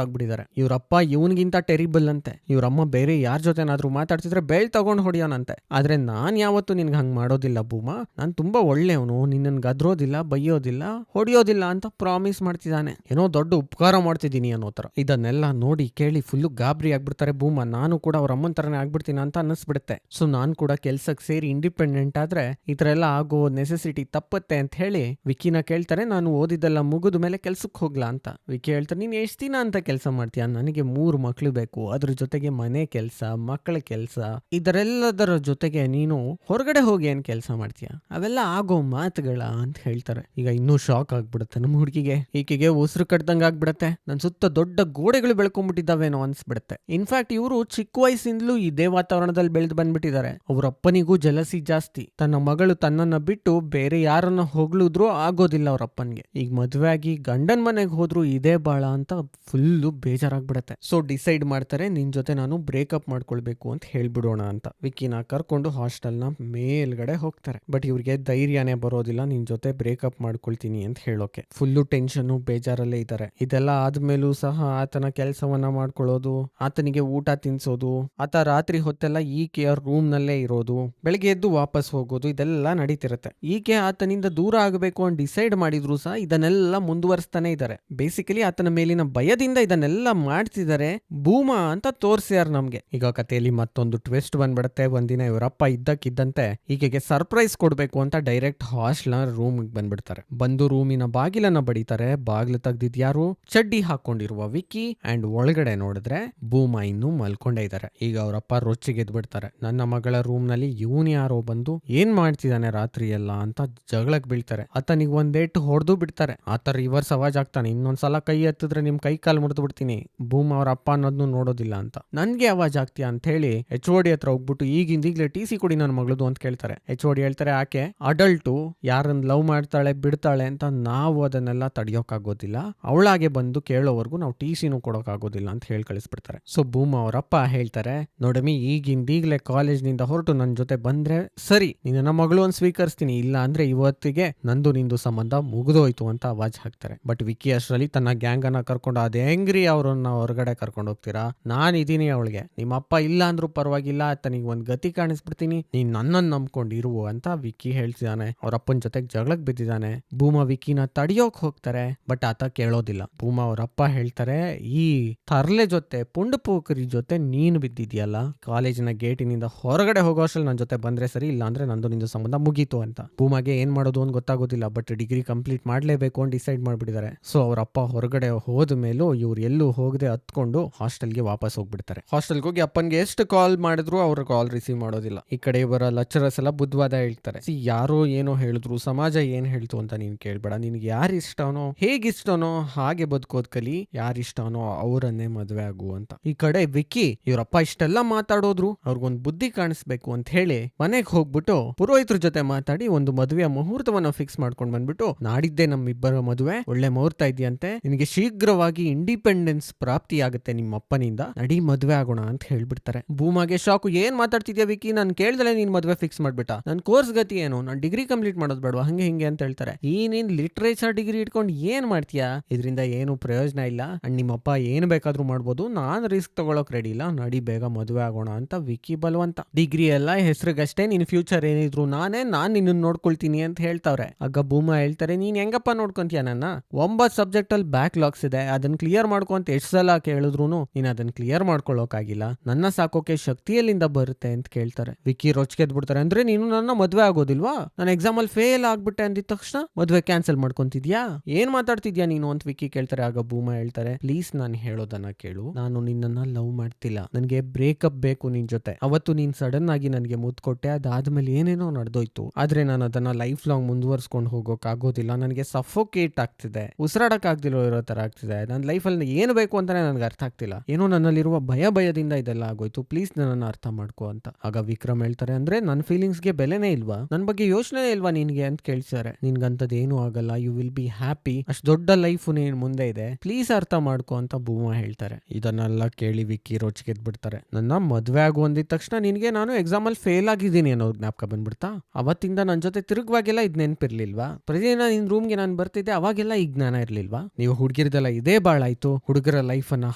A: ಆಗ್ಬಿಟ್ಟಿದ್ದಾರೆ. ಇವ್ರಪ್ಪ ಇವನ್ಗಿಂತ ಟೆರಿಬಲ್ ಅಂತೆ. ಇವ್ರಮ್ಮ ಬೇರೆ ಯಾರ ಜೊತೆನಾದ್ರೂ ಮಾತಾಡ್ತಿದ್ರೆ ಬೆಳ್ ತಗೊಂಡ್ ಹೊಡಿಯೋನಂತೆ. ಆದ್ರೆ ನಾನ್ ಯಾವತ್ತು ನಿನ್ಗೆ ಹಂಗ್ ಮಾಡೋದಿಲ್ಲ ಭೂಮಾ, ನಾನ್ ತುಂಬಾ ಒಳ್ಳೆಯವನು, ನಿನ್ನನ್ ಗದ್ರೋದಿಲ್ಲ, ಬೈಯೋದಿಲ್ಲ, ಹೊಡಿಯೋದಿಲ್ಲ ಅಂತ ಪ್ರಾಮಿಸ್ ಮಾಡ್ತಿದ್ದಾನೆ. ಏನೋ ದೊಡ್ಡ ಉಪಕಾರ ಮಾಡ್ತಿದ್ದೀನಿ ಅನ್ನೋ ತರ. ಇದನ್ನೆಲ್ಲ ನೋಡಿ ಕೇಳಿ ಫುಲ್ಲು ಗಾಬರಿ ಆಗ್ಬಿಡ್ತಾರೆ ಭೂಮಾ. ನಾನು ಕೂಡ ಅವ್ರ ಅಮ್ಮನ ತರನೇ ಆಗ್ಬಿಡ್ತೀನಿ ಅಂತ ಅನ್ನಿಸ್ಬಿಡುತ್ತೆ. ಸೊ ನಾನ್ ಕೂಡ ಕೆಲ್ಸಕ್ಕೆ ಸೇರಿ ಇಂಡಿಪೆಂಡೆಂಟ್ ಆದ್ರೆ ಈ ತರ ಎಲ್ಲ ಆಗೋ ನೆಸೆಸಿಟಿ ತಪ್ಪತ್ತೆ ಅಂತ ಹೇಳಿ ವಿಕಿನ ಕೇಳ್ತಾರೆ, ನಾನು ಓದಿದ್ದೆಲ್ಲ ಮುಗಿದ ಮೇಲೆ ಕೆಲ್ಸಕ್ಕೆ ಹೋಗ್ಲಾ ಅಂತ. ವಿಕಿ ಹೇಳ್ತಾರೆ, ನೀನ್ ಎಷ್ಟ್ ದಿನ ಅಂತ ಕೆಲಸ ಮಾಡ್ತೀಯಾ? ನನಗೆ 3 ಮಕ್ಳು ಬೇಕು, ಅದ್ರ ಜೊತೆಗೆ ಮನೆ ಕೆಲ್ಸ, ಮಕ್ಕಳ ಕೆಲ್ಸ, ಇದರೆಲ್ಲದರ ಜೊತೆಗೆ ನೀನು ಹೊರಗಡೆ ಹೋಗಿ ಏನ್ ಕೆಲಸ ಮಾಡ್ತೀಯಾ? ಅವೆಲ್ಲ ಆಗೋ ಮಾತುಗಳ ಅಂತ ಹೇಳ್ತಾರೆ. ಈಗ ಇನ್ನೂ ಶಾಕ್ ಆಗ್ಬಿಡುತ್ತೆ ನಮ್ಮ ಹುಡುಗಿಗೆ. ಈಕೆಗೆ ಉಸಿರು ಕಟ್ದಂಗ ಆಗ್ಬಿಡತ್ತೆ. ನನ್ ಸುತ್ತ ದೊಡ್ಡ ಗೋಡೆಗಳು ಬೆಳ್ಕೊಂಡ್ಬಿಟ್ಟಿದ್ದಾವೇನೋ ಅನ್ಸ್ಬಿಡುತ್ತೆ. ಇನ್ಫ್ಯಾಕ್ಟ್ ಇವರು ಚಿಕ್ಕ ವಯಸ್ಸಿಂದಲೂ ಇದೇ ವಾತಾವರಣದಲ್ಲಿ ಬೆಳೆದು ಬಂದ್ಬಿಟ್ಟಿದ್ದಾರೆ. ಅವ್ರ ಅಪ್ಪನಿಗೂ ಜಲಸಿ ಜಾಸ್ತಿ. ತನ್ನ ಮಗಳು ತನ್ನನ್ನ ಬಿಟ್ಟು ಬೇರೆ ಯಾರನ್ನ ಹೊಗಳಿದ್ರು ಆಗೋದಿಲ್ಲ ಅವ್ರ ಅಪ್ಪನ್ಗೆ. ಈಗ ಮದ್ವೆ ಆಗಿ ಗಂಡನ್ ಮನೆಗೆ ಹೋದ್ರು ಇದೇ ಬಾಳ ಅಂತ ಫುಲ್ಲು ಬೇಜಾರಾಗ್ಬಿಡತ್ತೆ. ಸೊ ಡಿಸೈಡ್ ಮಾಡ್ತಾರೆ, ನಿನ್ ಜೊತೆ ನಾನು ಬ್ರೇಕಪ್ ಮಾಡ್ಕೊಳ್ಬೇಕು ಅಂತ ಹೇಳ್ಬಿಡೋಣ ಅಂತ. ವಿಕಿನ ಕರ್ಕೊಂಡು ಹಾಸ್ಟೆಲ್ ನ ಮೇಲ್ಗಡೆ ಹೋಗ್ತಾರೆ. ಬಟ್ ಇವ್ರಿಗೆ ಧೈರ್ಯನೇ ಬರೋದಿಲ್ಲ ನಿನ್ ಜೊತೆ ಬ್ರೇಕಪ್ ಮಾಡ್ಕೊಳ್ತೀನಿ ಅಂತ ಹೇಳೋಕೆ. ಫುಲ್ಲು ಟೆನ್ಷನ್ ಬೇಜಾರಲ್ಲೇ ಇದ್ದಾರೆ. ಇದೆಲ್ಲ ಆದ್ಮೇಲೂ ಸಹ ಆತನ ಕೆಲಸವನ್ನ ಮಾಡ್ಕೊಳ್ಳೋದು, ಆತನಿಗೆ ಊಟ ತಿನ್ಸೋದು, ಆತ ರಾತ್ರಿ ಹೊತ್ತೆಲ್ಲ ಈಕೆಯ ರೂಮ್ ನಲ್ಲೇ ಇರೋದು, ಬೆಳಿಗ್ಗೆ ಎದ್ದು ವಾಪಸ್ ಹೋಗೋದು, ಇದೆಲ್ಲ ನಡೀತಿರುತ್ತೆ. ಈಕೆ ಆತನಿಂದ ದೂರ ಆಗಬೇಕು ಅಂತ ಡಿಸೈಡ್ ಮಾಡಿದ್ರು ಸಹ ಇದನ್ನೆಲ್ಲ ಮುಂದುವರಿಸ್ತಾನೆ ಇದ್ದಾರೆ. ಬೇಸಿಕಲಿ ಆತನ ಮೇಲಿನ ಭಯದಿಂದ ಇದನ್ನೆಲ್ಲ ಮಾಡ್ತಿದ್ದಾರೆ. ಭೂಮಾ ಅಂತ ತೋರ್ಸ್ಯಾರ ನಮ್ಗೆ. ಈಗ ಕಥೆಯಲ್ಲಿ ಮತ್ತೊಂದು ಟ್ವಿಸ್ಟ್ ಬಂದ್ಬಿಡುತ್ತೆ. ಒಂದಿನ ಇವರಪ್ಪ ಇದ್ದಕ್ಕಿದ್ದಂತೆ ಈಕೆಗೆ ಸರ್ಪ್ರೈಸ್ ಕೊಡ್ಬೇಕು ಅಂತ ಡೈರೆಕ್ಟ್ ಹಾಸ್ಟೆಲ್ ನ ರೂಮ್ ಬಂದ್ಬಿಡ್ತಾರೆ. ಬಂದು ರೂಮಿನ ಬಾಗಿಲನ್ನ ಬಡಿತಾರೆ. ಬಾಗಿಲು ತೆಗ್ದಿದ್ಯಾರು? ಚಡ್ಡಿ ಹಾಕೊಂಡಿರುವ ವಿಕಿ. ಅಂಡ್ ಒಳಗಡೆ ನೋಡಿದ್ರೆ ಭೂಮಾ ಇನ್ನೂ ಮಲ್ಕೊಂಡೇ ಇದ್ದಾರೆ. ಈಗ ಅವರಪ್ಪ ರೊಚ್ಚಿಗೆದ್ ಬಿಡ್ತಾರೆ. ನನ್ನ ಮಗಳ ರೂಮ್ ನಲ್ಲಿ ಇವನ್ ಯಾರೋ ಬಂದು ಏನ್ ಮಾಡ್ತಿದ್ದಾನೆ ರಾತ್ರಿ ಎಲ್ಲ ಅಂತ ಜಗಳಕ್ ಬೀಳ್ತಾರೆ. ಆತನಿಗೆ ಒಂದೇಟು ಹೊಡೆದು ಬಿಡ್ತಾರೆ. ಆತ ರಿವರ್ಸ್ ಅವಾಜ್ ಆಗ್ತಾನೆ, ಇನ್ನೊಂದ್ಸಲ ಕೈ ಎತ್ತಿದ್ರೆ ನಿಮ್ ಕೈ ಕಾಲು ಮುರಿದು ಬಿಡ್ತೀನಿ. ಭೂಮಾ ಅವ್ರ ಅಪ್ಪ ಅನ್ನೋದನ್ನು ನೋಡೋದಿಲ್ಲ ಅಂತ. ನನ್ಗೆ ಅವಾಜ್ ಆಗ್ತೀಯಾ ಅಂತ ಹೇಳಿ HOD ಹತ್ರ ಹೋಗ್ಬಿಟ್ಟು ಈಗಿಂದೀಗ್ಲೇ TC ಕೊಡಿ ನನ್ನ ಮಗಳದು ಅಂತ ಕೇಳ್ತಾರೆ. HOD ಹೇಳ್ತಾರೆ, ಆಕೆ ಅಡಲ್ಟು, ಯಾರನ್ನ ಲವ್ ಮಾಡ್ತಾಳೆ ಬಿಡ್ತಾಳೆ ಅಂತ ನಾವು ಅದನ್ನೆಲ್ಲ ತಡಿಯೋಕ್ಕಾಗೋದಿಲ್ಲ, ಅವಳಾಗೆ ಬಂದು ಕೇಳೋವರೆಗೂ ನಾವು TCನೂ ಕೊಡೋಕ್ಕಾಗೋದಿಲ್ಲ ಅಂತ ಹೇಳಿ ಕಳಿಸ್ಬಿಡ್ತಾರೆ. ಸೊ ಭೂಮಾ ಅವರಪ್ಪ ಹೇಳ್ತಾರೆ, ನೋಡಮಿ ಈಗಿಂದೀಗ್ಲೇ ಕಾಲೇಜ್ನಿಂದ ಹೊರಟು ನನ್ನ ಜೊತೆ ಬಂದ್ರೆ ಸರಿ, ನಿನ್ನ ಮಗಳು ಅಂತ ಸ್ವೀಕರಿಸ್ತೀನಿ, ಇಲ್ಲ ಅಂದ್ರೆ ಇವತ್ತಿಗೆ ನಂದು ನಿಂದು ಸಂಬಂಧ ಮುಗಿದೋಯ್ತು ಅಂತ ಅವಾಜ್ ಹಾಕ್ತಾರೆ. ಬಟ್ ವಿಕಿ ಅಷ್ಟರಲ್ಲಿ ತನ್ನ ಗ್ಯಾಂಗ್ ಅನ್ನ ಕರ್ಕೊಂಡು ಅದೇ ಹೆಂಗ್ರಿ ಅವ್ರನ್ನ ಹೊರಗಡೆ ಕರ್ಕೊಂಡು ಹೋಗ್ತೀರಾ, ನಾನ್ ಇದೀನಿ ಅವಳಿಗೆ, ನಿಮ್ಮ ಅಪ್ಪ ಇಲ್ಲ ಅಂದ್ರೂ ಪರವಾಗಿಲ್ಲ, ಆತನಿಗೆ ಒಂದ್ ಗತಿ ಕಾಣಿಸ್ಬಿಡ್ತೀನಿ, ನೀನ್ ನನ್ನನ್ನು ನಂಬ್ಕೊಂಡಿರು ಅಂತ ವಿಕಿ ಹೇಳ್ತಿದ್ದಾನೆ. ಅವ್ರ ಅಪ್ಪನ ಜೊತೆಗೆ ಜಗಳಕ್ ಬಿದ್ದಿದ್ದಾನೆ. ಭೂಮಾ ವಿಕಿನ ತಡಿಯೋಕ್ ಹೋಗ್ತಾರೆ. ಬಟ್ ಆತ ಕೇಳೋದಿಲ್ಲ. ಭೂಮಾ ಅವರಪ್ಪ ಹೇಳ್ತಾರೆ, ಈ ತರ್ಲೆ ಜೊತೆ ಪುಂಡಪೋಕರಿ ಜೊತೆ ನೀನು ಬಿದ್ದಿದ್ಯಲ್ಲ, ಕಾಲೇಜಿನ ಗೇಟಿನಿಂದ ಹೊರಗಡೆ ಹೋಗೋಷ್ಟಲ್ಲಿ ನನ್ನ ಜೊತೆ ಬಂದ್ರೆ ಸರಿ, ಇಲ್ಲ ಅಂದ್ರೆ ನಂದು ನಿಂದು ಸಂಬಂಧ ಮುಗೀತು ಅಂತ. ಭೂಮಾಗೆ ಏನ್ ಮಾಡೋದು ಅಂತ ಗೊತ್ತಾಗೋದಿಲ್ಲ. ಬಟ್ ಡಿಗ್ರಿ ಕಂಪ್ಲೀಟ್ ಮಾಡ್ಲೇಬೇಕು ಅಂತ ಡಿಸೈಡ್ ಮಾಡ್ಬಿಟ್ಟಿದ್ದಾರೆ. ಸೊ ಅವ್ರ ಅಪ್ಪ ಹೊರಗಡೆ ಹೋದ ಮೇಲೂ ಇವ್ರು ಎಲ್ಲೂ ಹೋಗದೆ ಹತ್ಕೊಂಡು ಹಾಸ್ಟೆಲ್ಗೆ ವಾಪಸ್ ಹೋಗ್ಬಿಡ್ತಾರೆ. ಹಾಸ್ಟೆಲ್ಗೆ ಹೋಗಿ ಅಪ್ಪನ್ಗೆ ಎಷ್ಟು ಕಾಲ್ ಮಾಡಿದ್ರು ಅವ್ರ ಕಾಲ್ ರಿಸೀವ್ ಮಾಡೋದಿಲ್ಲ. ಈ ಕಡೆ ಇವರ ಲೆಕ್ಚರರ್ಸ್ ಎಲ್ಲ ಬುದ್ಧವಾದ ಹೇಳ್ತಾರೆ, ಯಾರೋ ಏನೋ ಹೇಳಿದ್ರು, ಸಮಾಜ ಏನ್ ಹೇಳ್ತು ಅಂತ ನೀನ್ ಕೇಳ್ಬೇಡ, ನಿನ್ಗೆ ಯಾರು ಇಷ್ಟನೋ ಹೇಗಿಷ್ಟನೋ ಹಾಗೆ ಬದುಕೋದ್ ಕಲಿ, ಯಾರಿಷ್ಟನೋ ಅವರನ್ನೇ ಮದ್ವೆ ಆಗು ಅಂತ. ಈ ಕಡೆ ವಿಕ್ಕಿ ಇವರಪ್ಪ ಇಷ್ಟೆಲ್ಲ ಮಾತಾಡೋದ್ರು ಅವ್ರಿಗೊಂದು ಬುದ್ಧಿ ಕಾಣಿಸ್ಬೇಕು ಅಂತ ಹೇಳಿ ಮನೆಗೆ ಹೋಗ್ಬಿಟ್ಟು ಪುರೋಹಿತರ ಜೊತೆ ಮಾತಾಡಿ ಒಂದು ಮದುವೆಯ ಮುಹೂರ್ತವನ್ನ ಫಿಕ್ಸ್ ಮಾಡ್ಕೊಂಡು ಬಂದ್ಬಿಟ್ಟು, ನಾಡಿದ್ದೆ ನಮ್ಮಿಬ್ಬರ ಮದುವೆ, ಒಳ್ಳೆ ಮುಹೂರ್ತ ಇದೆಯಂತೆ, ನಿನಗೆ ಶೀಘ್ರವಾಗಿ ಇಂಡಿಪೆಂಡೆನ್ಸ್ ಪ್ರಾಪ್ತಿ ಆಗುತ್ತೆ ನಿಮ್ಮ ಅಪ್ಪನಿಂದ, ನಡಿ ಮದ್ವೆ ಆಗೋಣ ಅಂತ ಹೇಳ್ಬಿಡ್ತಾರೆ. ಭೂಮಾಗೆ ಶಾಕು, ಏನ್ ಮಾತಾಡ್ತಿದ್ಯಾ ವಿಕಿ, ನಾನು ಕೇಳ್ದಲೆ ನೀನ್ ಮದ್ವೆ ಫಿಕ್ಸ್ ಮಾಡ್ಬಿಟ್ಟ, ನನ್ ಕೋರ್ಸ್ ಗತಿ ಏನು, ನಾನು ಡಿಗ್ರಿ ಕಂಪ್ಲೀಟ್ ಮಾಡೋದು ಬೇಡವಾ, ಹಂಗೆ ಹಿಂಗೆ ಅಂತ ಹೇಳ್ತಾರೆ. ಈ ನೀನ್ ಲಿಟ್ರೇಚರ್ ಡಿಗ್ರಿ ಇಟ್ಕೊಂಡು ಏನ್ ಮಾಡ್ತೀಯಾ, ಇದರಿಂದ ಏನು ಪ್ರಯೋಜನ ಇಲ್ಲ, ಅಂಡ್ ನಿಮ್ಮಪ್ಪ ಏನ್ ಬೇಕಾದ್ರೂ ಮಾಡ್ಬೋದು, ನಾನ್ ರಿಸ್ಕ್ ತಗೊಳಕ್ ರೆಡಿ ಇಲ್ಲ, ನಡಿ ಬೇಗ ಮದ್ವೆ ಆಗೋಣ ಅಂತ ವಿಕಿ ಬಲವಂತ. ಡಿಗ್ರಿ ಎಲ್ಲ ಹೆಸರಿಗಷ್ಟೇ, ನಿನ್ ಫ್ಯೂಚರ್ ಏನಿದ್ರು ನಾನ್ ನಿನ್ನ ನೋಡ್ಕೊಳ್ತೀನಿ ಅಂತ ಹೇಳ್ತಾವ್ರೆ. ಆಗ ಭೂಮಾ ಹೇಳ್ತಾರೆ, ನೀನ್ ಹೆಂಗಪ್ಪ ನೋಡ್ಕೊಂತೀಯ ನನ್ನ, 9 ಸಬ್ಜೆಕ್ಟ್ ಅಲ್ಲಿ ಬ್ಯಾಕ್ ಲಾಗ್ಸ್ ಇದೆ, ಅದನ್ನ ಕ್ಲಿಯರ್ ಮಾಡ್ಕೊಂತ ಎಷ್ಟು ಸಲ ಕೇಳಿದ್ರು ನೀನ್ ಅದನ್ನ ಕ್ಲಿಯರ್ ಮಾಡ್ಕೊಳ್ಳೋಕಾಗಿಲ್ಲ, ನನ್ನ ಸಾಕೋಕೆ ಶಕ್ತಿಯಲ್ಲಿಂದ ಬರುತ್ತೆ ಅಂತ ಕೇಳ್ತಾರೆ. ವಿಕಿ ರೊಚ್ಗೆದ್ ಬಿಡ್ತಾರೆ, ಅಂದ್ರೆ ನೀನು ನನ್ನ ಮದ್ವೆ ಆಗೋದಿಲ್ವಾ, ನಾನು ಎಕ್ಸಾಮ್ ಅಲ್ಲಿ ಫೇಲ್ ಆಗ್ಬಿಟ್ಟೆ ಅಂದಿದ ತಕ್ಷಣ ಮದ್ವೆ ಕ್ಯಾನ್ಸಲ್ ಮಾಡ್ಕೊಂತಿದ್ಯಾ, ಏನ್ ಮಾತಾಡ್ತಿದ್ಯಾ ನೀನು ಅಂತ ವಿಕಿ ಕೇಳ್ತಾರೆ. ಆಗ ಭೂಮಾ ಹೇಳ್ತಾರೆ, ಪ್ಲೀಸ್ ನಾನು ಹೇಳೋದನ್ನ ಕೇಳು, ನಾನು ನಿನ್ನನ್ನ ಲವ್ ಮಾಡ್ತಿಲ್ಲ, ನನ್ಗೆ ಬ್ರೇಕಪ್ ಬೇಕು ನಿನ್ ಜೊತೆ, ಅವತ್ತು ನೀನ್ ಸಡನ್ ಆಗಿ ನನ್ಗೆ ಮುದ್ದು ಕೊಟ್ಟೆ, ಅದಾದ್ಮೇಲೆ ಏನೇನೋ ನಡೆದೋಯ್ತು, ಆದ್ರೆ ನಾನು ಅದನ್ನ ಲೈಫ್ ಲಾಂಗ್ ಮುಂದುವರ್ಸ್ಕೊಂಡು ಹೋಗೋಕ್ ಆಗೋದಿಲ್ಲ, ನನಗೆ ಸಫೋಕೇಟ್ ಆಗ್ತಿದೆ, ಉಸಿರಾಡಕ್ ಆಗ್ದಿರೋ ಇರೋ ತರ ಆಗ್ತಿದೆ, ನನ್ನ ಲೈಫಲ್ಲಿ ಏನು ಬೇಕು ಅಂತಾನೆ ನನ್ಗೆ ಅರ್ಥ ಆಗ್ತಿಲ್ಲ, ಏನೋ ನನ್ನಲ್ಲಿರುವ ಭಯದಿಂದ ಇದೆಲ್ಲ ಆಗೋಯ್ತು, ಪ್ಲೀಸ್ ನನ್ನ ಅರ್ಥ ಮಾಡ್ಕೋ ಅಂತ. ಆಗ ವಿಕ್ರಮ್ ಹೇಳ್ತಾರೆ, ಅಂದ್ರೆ ನನ್ನ ಫೀಲಿಂಗ್ಸ್ಗೆ ಬೆಲೆನೇ ಇಲ್ವಾ, ನನ್ನ ಬಗ್ಗೆ ಯೋಚನೆ ಇಲ್ವಾ ನಿನ್ಗೆ ಅಂತ ಕೇಳ್ತಾರೆ. ನಿನ್ಗಂತದೇನು ಆಗಲ್ಲ, ಯು ವಿಲ್ ಬಿ ಹ್ಯಾಪಿ, ಅಷ್ಟು ದೊಡ್ಡ ಲೈಫ್ ನೀನ್ ಮುಂದೆ ಇದೆ, ಪ್ಲೀಸ್ ಅರ್ಥ ಮಾಡ್ಕೋ ಅಂತ ಭೂಮಾ ಹೇಳ್ತಾರೆ. ಇದನ್ನೆಲ್ಲ ಕೇಳಿ ವಿಕ್ಕಿ ರೋಚಿಗೆದ್ ಬಿಡ್ತಾರೆ. ನನ್ನ ಮದ್ವೆ ಆಗು ಅಂದಿದ ತಕ್ಷಣ ನಿನ್ಗೆ ನಾನು ಎಕ್ಸಾಮ್ ಅಲ್ಲಿ ಫೇಲ್ ಆಗಿದ್ದೀನಿ ಅನ್ನೋ ಜ್ಞಾಪಕ ಬಂದ್ಬಿಡ್ತಾ, ಅವತ್ತಿಂದ ನನ್ನ ಜೊತೆ ತಿರುಗುವಾಗೆಲ್ಲ ಇದ್ ನೆನಪಿರ್ಲಿಲ್ವಾ, ಪ್ರತಿದಿನ ನಿನ್ ರೂಮ್ಗೆ ನಾನು ಬರ್ತಿದ್ದೆ ಅವಾಗೆಲ್ಲ ಈ ಜ್ಞಾನ ಇರ್ಲಿಲ್ವಾ, ನೀವು ಹುಡುಗಿರ್ದೆಲ್ಲ ಇದೇ ಬಾಳಾಯ್ತು, ಹುಡುಗರ ಲೈಫ್ ಅನ್ನ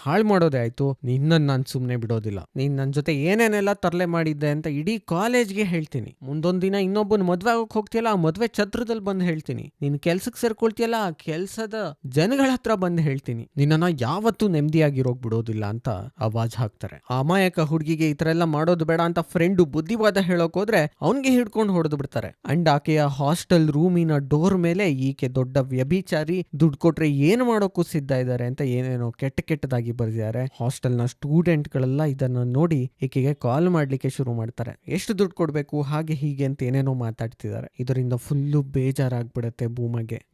A: ಹಾಳು ಮಾಡೋದೇ ಆಯ್ತು, ನಿನ್ನ ನಾನ್ ಸುಮ್ನೆ ಬಿಡೋದಿಲ್ಲ, ನೀನ್ ನನ್ ಜೊತೆ ಏನೇನೆಲ್ಲ ತರಲೆ ಮಾಡಿದ್ದೆ ಅಂತ ಇಡೀ ಕಾಲೇಜ್ಗೆ ಹೇಳ್ತೀನಿ, ಮುಂದೊಂದ್ ದಿನ ಇನ್ನೊಬ್ಬನ ಮದ್ವೆ ಆಗೋಕ್ ಹೋಗ್ತಿಯಲ್ಲ, ಆ ಮದ್ವೆ ಛತ್ರದಲ್ಲಿ ಬಂದು ಹೇಳ್ತೀನಿ, ನೀನ್ ಕೆಲ್ಸಕ್ಕೆ ಸೇರ್ಕೊಳ್ತಿಯಲ್ಲ ಆ ಕೆಲ್ಸದ ಜನಗಳ ಹತ್ರ ಬಂದು ಹೇಳ್ತೀನಿ, ನಿನ್ನ ಯಾವತ್ತೂ ನೆಮ್ಮದಿಯಾಗಿರೋಗ್ ಬಿಡೋದಿಲ್ಲ ಅಂತ ಅವಾಜ್ ಹಾಕ್ತಾರೆ. ಆ ಅಮಾಯಕ ಹುಡುಗಿಗೆ ಈ ತರ ಎಲ್ಲ ಮಾಡೋದು ಬೇಡ ಅಂತ ಫ್ರೆಂಡು ಬುದ್ಧಿವಾದ ಹೇಳೋಕ್ ಹೋದ್ರೆ ಅವನ್ಗೆ ಹಿಡ್ಕೊಂಡು ಹೊಡೆದು ಬಿಡ್ತಾರೆ. ಅಂಡ್ ಆಕೆಯ ಹಾಸ್ಟೆಲ್ ರೂಮಿನ ಡೋರ್ ಮೇಲೆ ಈಕೆ ದೊಡ್ಡ ವ್ಯಭಿಚಾರಿ, ದುಡ್ಡು ಕೊಟ್ರೆ ಏನು ಮಾಡೋಕ್ಕೂ ಸಿದ್ಧ ಇದ್ದಾರೆ ಅಂತ ಏನೇನೋ ಕೆಟ್ಟದಾಗಿ ಬರೆದಿದ್ದಾರೆ. ಹಾಸ್ಟೆಲ್ ನ ಸ್ಟೂಡೆಂಟ್ ಗಳೆಲ್ಲ ಇದನ್ನ ನೋಡಿ ಈಕೆಗೆ ಕಾಲ್ ಮಾಡ್ಲಿಕ್ಕೆ ಶುರು ಮಾಡ್ತಾರೆ. ಎಷ್ಟು ದುಡ್ಡು ಕೊಡ್ಬೇಕು ಹಾಗೆ ಹೀಗೆ ಅಂತ ಏನೇನೋ ಮಾತಾಡ್ತಿದ್ದಾರೆ. ಇದರಿಂದ ಫುಲ್ಲು ಬೇಜಾರಾಗ್ಬಿಡತ್ತೆ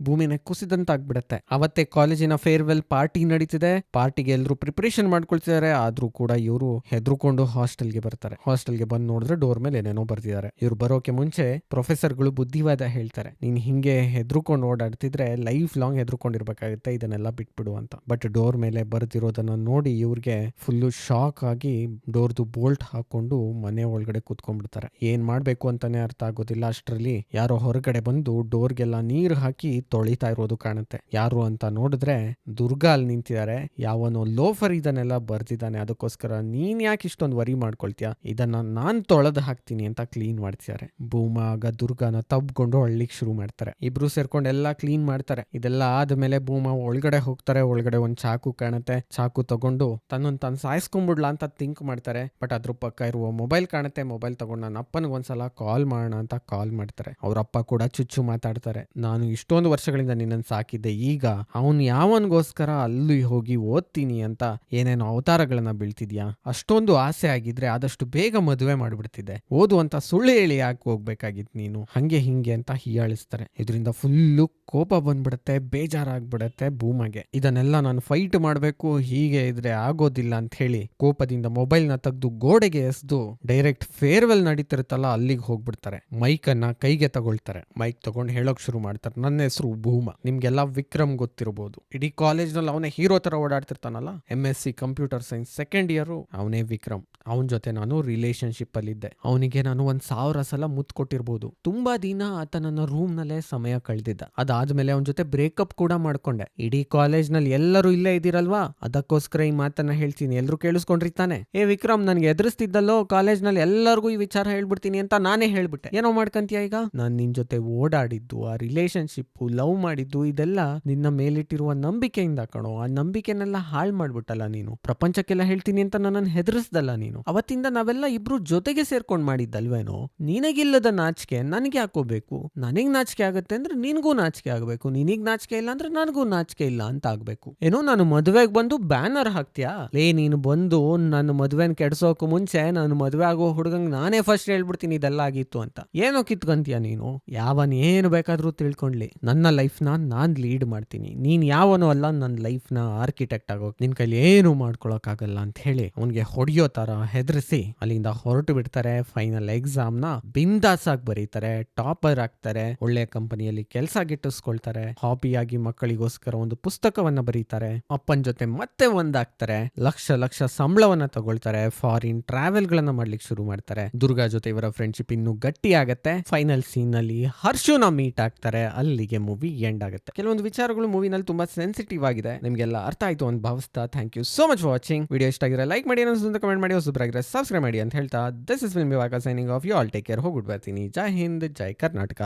A: ಭೂಮಿನ ಕುಸಿದಂತಾಗ್ಬಿಡತ್ತೆ. ಅವತ್ತೇ ಕಾಲೇಜಿನ ಫೇರ್ವೆಲ್ ಪಾರ್ಟಿ ನಡೀತಿದೆ. ಪಾರ್ಟಿಗೆ ಎಲ್ಲರೂ ಪ್ರಿಪರೇಷನ್ ಮಾಡ್ಕೊಳ್ತಿದ್ದಾರೆ. ಆದ್ರೂ ಕೂಡ ಇವರು ಹೆದರ್ಕೊಂಡು ಹಾಸ್ಟೆಲ್ಗೆ ಬರ್ತಾರೆ. ಹಾಸ್ಟೆಲ್ಗೆ ಬಂದು ನೋಡಿದ್ರೆ ಡೋರ್ ಮೇಲೆ ಏನೇನೋ ಬರ್ತಿದ್ದಾರೆ. ಇವ್ರು ಬರೋಕೆ ಮುಂಚೆ ಪ್ರೊಫೆಸರ್ಗಳು ಬುದ್ಧಿವಾದ ಹೇಳ್ತಾರೆ, ನೀನ್ ಹಿಂಗೆ ಹೆದರ್ಕೊಂಡು ಓಡಾಡ್ತಿದ್ರೆ ಲೈಫ್ ಲಾಂಗ್ ಹೆದರ್ಕೊಂಡಿರ್ಬೇಕಾಗುತ್ತೆ, ಇದನ್ನೆಲ್ಲ ಬಿಟ್ಬಿಡು ಅಂತ. ಬಟ್ ಡೋರ್ ಮೇಲೆ ಬರ್ದಿರೋದನ್ನ ನೋಡಿ ಇವ್ರಿಗೆ ಫುಲ್ಲು ಶಾಕ್ ಆಗಿ ಡೋರ್ದು ಬೋಲ್ಟ್ ಹಾಕೊಂಡು ಮನೆ ಒಳಗಡೆ ಕೂತ್ಕೊಂಡ್ಬಿಡ್ತಾರೆ. ಏನ್ ಮಾಡ್ಬೇಕು ಅಂತಾನೆ ಅರ್ಥ ಆಗೋದಿಲ್ಲ. ಅಷ್ಟರಲ್ಲಿ ಯಾರೋ ಹೊರಗಡೆ ಬಂದು ಡೋರ್ಗೆಲ್ಲ ನೀರು ಹಾಕಿ ತೊಳಿತಾ ಇರೋದು ಕಾಣುತ್ತೆ. ಯಾರು ಅಂತ ನೋಡಿದ್ರೆ ದುರ್ಗಾ ಅಲ್ಲಿ ನಿಂತಿದ್ದಾರೆ. ಯಾವನೋ ಲೋಫರ್ ಇದನ್ನೆಲ್ಲ ಬರ್ದಿದ್ದಾನೆ, ಅದಕ್ಕೋಸ್ಕರ ನೀನ್ ಯಾಕೆ ಇಷ್ಟೊಂದು ವರಿ ಮಾಡ್ಕೊಳ್ತೀಯ, ಇದನ್ನ ನಾನ್ ತೊಳೆದು ಹಾಕ್ತೀನಿ ಅಂತ ಕ್ಲೀನ್ ಮಾಡ್ತಿದ್ದಾರೆ. ಭೂಮಾ ಆಗ ದುರ್ಗಾನ ತಬ್ಕೊಂಡು ಅಳ್ಳಿಕ್ ಶುರು ಮಾಡ್ತಾರೆ. ಇಬ್ರು ಸೇರ್ಕೊಂಡು ಎಲ್ಲಾ ಕ್ಲೀನ್ ಮಾಡ್ತಾರೆ. ಇದೆಲ್ಲ ಆದ್ಮೇಲೆ ಭೂಮಾ ಒಳಗಡೆ ಹೋಗ್ತಾರೆ. ಒಳಗಡೆ ಒಂದ್ ಚಾಕು ಕಾಣುತ್ತೆ. ಚಾಕು ತಗೊಂಡು ತಾನು ಸಾಯಿಸ್ಕೊಂಡ್ಬಿಡ್ಲಾ ಅಂತ ಥಿಂಕ್ ಮಾಡ್ತಾರೆ. ಬಟ್ ಅದ್ರ ಪಕ್ಕ ಇರುವ ಮೊಬೈಲ್ ಕಾಣುತ್ತೆ. ಮೊಬೈಲ್ ತಗೊಂಡು ನನ್ನ ಅಪ್ಪನಿಗೆ ಒಂದ್ಸಲ ಕಾಲ್ ಮಾಡೋಣ ಅಂತ ಕಾಲ್ ಮಾಡ್ತಾರೆ. ಅವ್ರ ಅಪ್ಪ ಕೂಡ ಚುಚ್ಚು ಮಾತಾಡ್ತಾರೆ, ನಾನು ಇಷ್ಟೊಂದು ವರ್ಷಗಳಿಂದ ನಿನ್ನನ್ನು ಸಾಕಿದ್ದೆ, ಈಗ ಅವನು ಯಾವನ್ಗೋಸ್ಕರ ಅಲ್ಲಿ ಹೋಗಿ ಓದ್ತೀನಿ ಅಂತ ಏನೇನೋ ಅವತಾರಗಳನ್ನ ಬೀಳ್ತಿದ್ಯಾ, ಅಷ್ಟೊಂದು ಆಸೆ ಆಗಿದ್ರೆ ಆದಷ್ಟು ಬೇಗ ಮದುವೆ ಮಾಡ್ಬಿಡ್ತಿದ್ದೆ, ಓದು ಅಂತ ಸುಳ್ಳು ಹೇಳಿ ಯಾಕೆ ಹೋಗ್ಬೇಕಾಗಿತ್ತು ನೀನು, ಹಂಗೆ ಹಿಂಗೆ ಅಂತ ಹೀಯಾಳಿಸ್ತಾರೆ. ಇದರಿಂದ ಫುಲ್ಲು ಕೋಪ ಬಂದ್ಬಿಡುತ್ತೆ, ಬೇಜಾರಾಗ್ಬಿಡತ್ತೆ ಭೂಮಗೆ. ಇದನ್ನೆಲ್ಲ ನಾನು ಫೈಟ್ ಮಾಡ್ಬೇಕು, ಹೀಗೆ ಇದ್ರೆ ಆಗೋದಿಲ್ಲ ಅಂತ ಹೇಳಿ ಕೋಪದಿಂದ ಮೊಬೈಲ್ ನ ತೆಗೆದು ಗೋಡೆಗೆ ಎಸ್ದು ಡೈರೆಕ್ಟ್ ಫೇರ್ವೆಲ್ ನಡೀತಿರುತ್ತಲ್ಲ ಅಲ್ಲಿಗೆ ಹೋಗ್ಬಿಡ್ತಾರೆ. ಮೈಕ್ ಅನ್ನ ಕೈಗೆ ತಗೊಳ್ತಾರೆ. ಮೈಕ್ ತಗೊಂಡು ಹೇಳೋಕ್ ಶುರು ಮಾಡ್ತಾರೆ, ನನ್ನ ಹೆಸರು ಭೂಮಾ, ನಿಮ್ಗೆಲ್ಲ ವಿಕ್ರಮ್ ಗೊತ್ತಿರಬಹುದು, ಇಡೀ ಕಾಲೇಜ್ ನಲ್ಲಿ ಅವನೇ ಹೀರೋ ತರ ಓಡಾಡ್ತಿರ್ತಾನಲ್ಲ, MSc computer science second year, ಅವನೇ ವಿಕ್ರಮ್. ಅವನ ಜೊತೆ ನಾನು ರಿಲೇಶನ್ಶಿಪ್ ಅಲ್ಲಿ ಇದ್ದೆ. ಅವನಿಗೆ ನಾನು 1000 ಸಲ ಮುತ್ತು ಕೊಟ್ಟಿರ್ಬೋದು. ತುಂಬಾ ದಿನ ಆತ ನನ್ನ ರೂಮ್ ನಲ್ಲೇ ಸಮಯ ಕಳೆದಿದ್ದ. ಅದಾದ್ಮೇಲೆ ಅವನ ಜೊತೆ ಬ್ರೇಕಪ್ ಕೂಡ ಮಾಡ್ಕೊಂಡೆ. ಇಡೀ ಕಾಲೇಜ್ ನಲ್ಲಿ ಎಲ್ಲರೂ ಇಲ್ಲೇ ಇದ್ದೀರಲ್ವಾ, ಅದಕ್ಕೋಸ್ಕರ ಈ ಮಾತನ್ನ ಹೇಳ್ತೀನಿ, ಎಲ್ರು ಕೇಳಿಸ್ಕೊಂಡ್ರಿತಾನೆ. ಏ ವಿಕ್ರಮ್, ನನ್ಗೆ ಎದುರಿಸ್ತಿದ್ದಲ್ಲೋ ಕಾಲೇಜ್ ನಲ್ಲಿ ಎಲ್ಲರಿಗೂ ಈ ವಿಚಾರ ಹೇಳ್ಬಿಡ್ತೀನಿ ಅಂತ ನಾನೇ ಹೇಳ್ಬಿಟ್ಟೆ, ಏನೋ ಮಾಡ್ಕಂತೀಯ ಈಗ? ನಾನ್ ನಿನ್ ಜೊತೆ ಓಡಾಡಿದ್ದು, ಆ ರಿಲೇಶನ್ಶಿಪ್, ಲವ್ ಮಾಡಿದ್ದು, ಇದೆಲ್ಲ ನಿನ್ನ ಮೇಲಿಟ್ಟಿರುವ ನಂಬಿಕೆಯಿಂದ ಕಣೋ. ಆ ನಂಬಿಕೆನೆಲ್ಲ ಹಾಳು ಮಾಡ್ಬಿಟ್ಟಲ್ಲ ನೀನು. ಪ್ರಪಂಚಕ್ಕೆಲ್ಲ ಹೇಳ್ತೀನಿ ಅಂತ ನನ್ನನ್ನು ಹೆದರಿಸ್ದಲ್ಲ ನೀನು. ಅವತ್ತಿಂದ ನಾವೆಲ್ಲ ಇಬ್ರು ಜೊತೆಗೆ ಸೇರ್ಕೊಂಡ್ ಮಾಡಿದ್ದಲ್ವೇನೋ. ನಿನಗಿಲ್ಲದ ನಾಚಿಕೆ ನನಗೆ ಹಾಕೋಬೇಕು. ನನಗ್ ನಾಚಿಕೆ ಆಗತ್ತೆ ಅಂದ್ರೆ ನಿನ್ಗೂ ನಾಚಿಕೆ ಆಗ್ಬೇಕು. ನಿನಗ್ ನಾಚಿಕೆ ಇಲ್ಲ ಅಂದ್ರೆ ನನಗೂ ನಾಚಿಕೆ ಇಲ್ಲ ಅಂತ ಆಗ್ಬೇಕು. ಏನೋ ನಾನು ಮದುವೆಗೆ ಬಂದು ಬ್ಯಾನರ್ ಹಾಕ್ತೀಯಾ? ಲೇ, ನೀನು ಬಂದು ನನ್ನ ಮದುವೆನ ಕೆಡ್ಸೋಕು ಮುಂಚೆ ನಾನು ಮದುವೆ ಆಗೋ ಹುಡುಗಂಗ್ ನಾನೇ ಫಸ್ಟ್ ಹೇಳ್ಬಿಡ್ತೀನಿ ಇದೆಲ್ಲ ಆಗಿತ್ತು ಅಂತ. ಏನೋ ಕಿತ್ಕಂತೀಯ ನೀನು? ಯಾವನ್ ಏನು ಬೇಕಾದ್ರೂ ತಿಳ್ಕೊಂಡ್ಲಿ, ನನ್ನ ಲೈಫ್ ನಾನ್ ಲೀಡ್ ಮಾಡ್ತೀನಿ. ನೀನ್ ಯಾವನೋ ಅಲ್ಲ ನನ್ನ ಲೈಫ್ ನ ಆರ್ಕಿಟೆಕ್ಟ್ ಆಗೋಕ್ ನಿನ್ ಕೈಲಿ ಏನು ಮಾಡ್ಕೊಳಕ್ ಆಗಲ್ಲ ಅಂತ ಹೇಳಿ ಅವನ್ಗೆ ಹೊಡೆಯೋ ತರ ಹೆದರಿಸಿ ಅಲ್ಲಿಂದ ಹೊರಟು ಬಿಡ್ತಾರೆ. ಫೈನಲ್ ಎಕ್ಸಾಮ್ ನ ಬಿಂದಾಸ್ ಆಗಿ ಬರೀತಾರೆ, ಟಾಪರ್ ಆಗ್ತಾರೆ, ಒಳ್ಳೆ ಕಂಪನಿಯಲ್ಲಿ ಕೆಲಸ ಗಿಟ್ಟಿಸ್ಕೊಳ್ತಾರೆ, ಹಾಬಿಯಾಗಿ ಮಕ್ಕಳಿಗೋಸ್ಕರ ಒಂದು ಪುಸ್ತಕವನ್ನ ಬರೀತಾರೆ, ಅಪ್ಪನ ಜೊತೆ ಮತ್ತೆ ಒಂದಾಗ್ತಾರೆ, ಲಕ್ಷ ಸಂಬಳವನ್ನ ತಗೊಳ್ತಾರೆ, ಫಾರಿನ್ ಟ್ರಾವೆಲ್ ಗಳನ್ನ ಮಾಡ್ಲಿಕ್ಕೆ ಶುರು ಮಾಡ್ತಾರೆ. ದುರ್ಗಾ ಜೊತೆ ಇವರ ಫ್ರೆಂಡ್ಶಿಪ್ ಇನ್ನೂ ಗಟ್ಟಿ ಆಗತ್ತೆ. ಫೈನಲ್ ಸೀನ್ ನಲ್ಲಿ ಹರ್ಷುನ ಮೀಟ್ ಆಗ್ತಾರೆ. ಅಲ್ಲಿಗೆ ಮೂವಿ ಎಂಡ್ ಆಗುತ್ತೆ. ಕೆಲವೊಂದು ವಿಚಾರಗಳು ಮೂವಿನಲ್ಲಿ ತುಂಬಾ ಸೆನ್ಸಿಟಿವ್ ಆಗಿದೆ. ನಿಮ್ಗೆಲ್ಲ ಅರ್ಥ ಆಯ್ತು ಅಂತ ಭಾವಿಸ್ತಾ thank you so much for watching. Video ಇಷ್ಟ ಆಗಿದ್ರೆ ಲೈಕ್ ಮಾಡಿ, ಅನ್ನಿಸ್ತು ಕಮೆಂಟ್ ಮಾಡಿ, ಹೊಸಬ್ರಾಗಿದ್ರೆ ಸಬ್ಸ್ಕ್ರೈಬ್ ಮಾಡಿ ಅಂತ ಹೇಳ್ತಾ ದಿಸ್ ಇಸ್ ಫಿಲ್ಮ್ ವಿವಾಕ signing off. You all take care. ಹೋಗ್ಬಿಟ್ಟು ಬರ್ತೀನಿ. ಜೈ ಹಿಂದ್, ಜೈ ಕರ್ನಾಟಕ.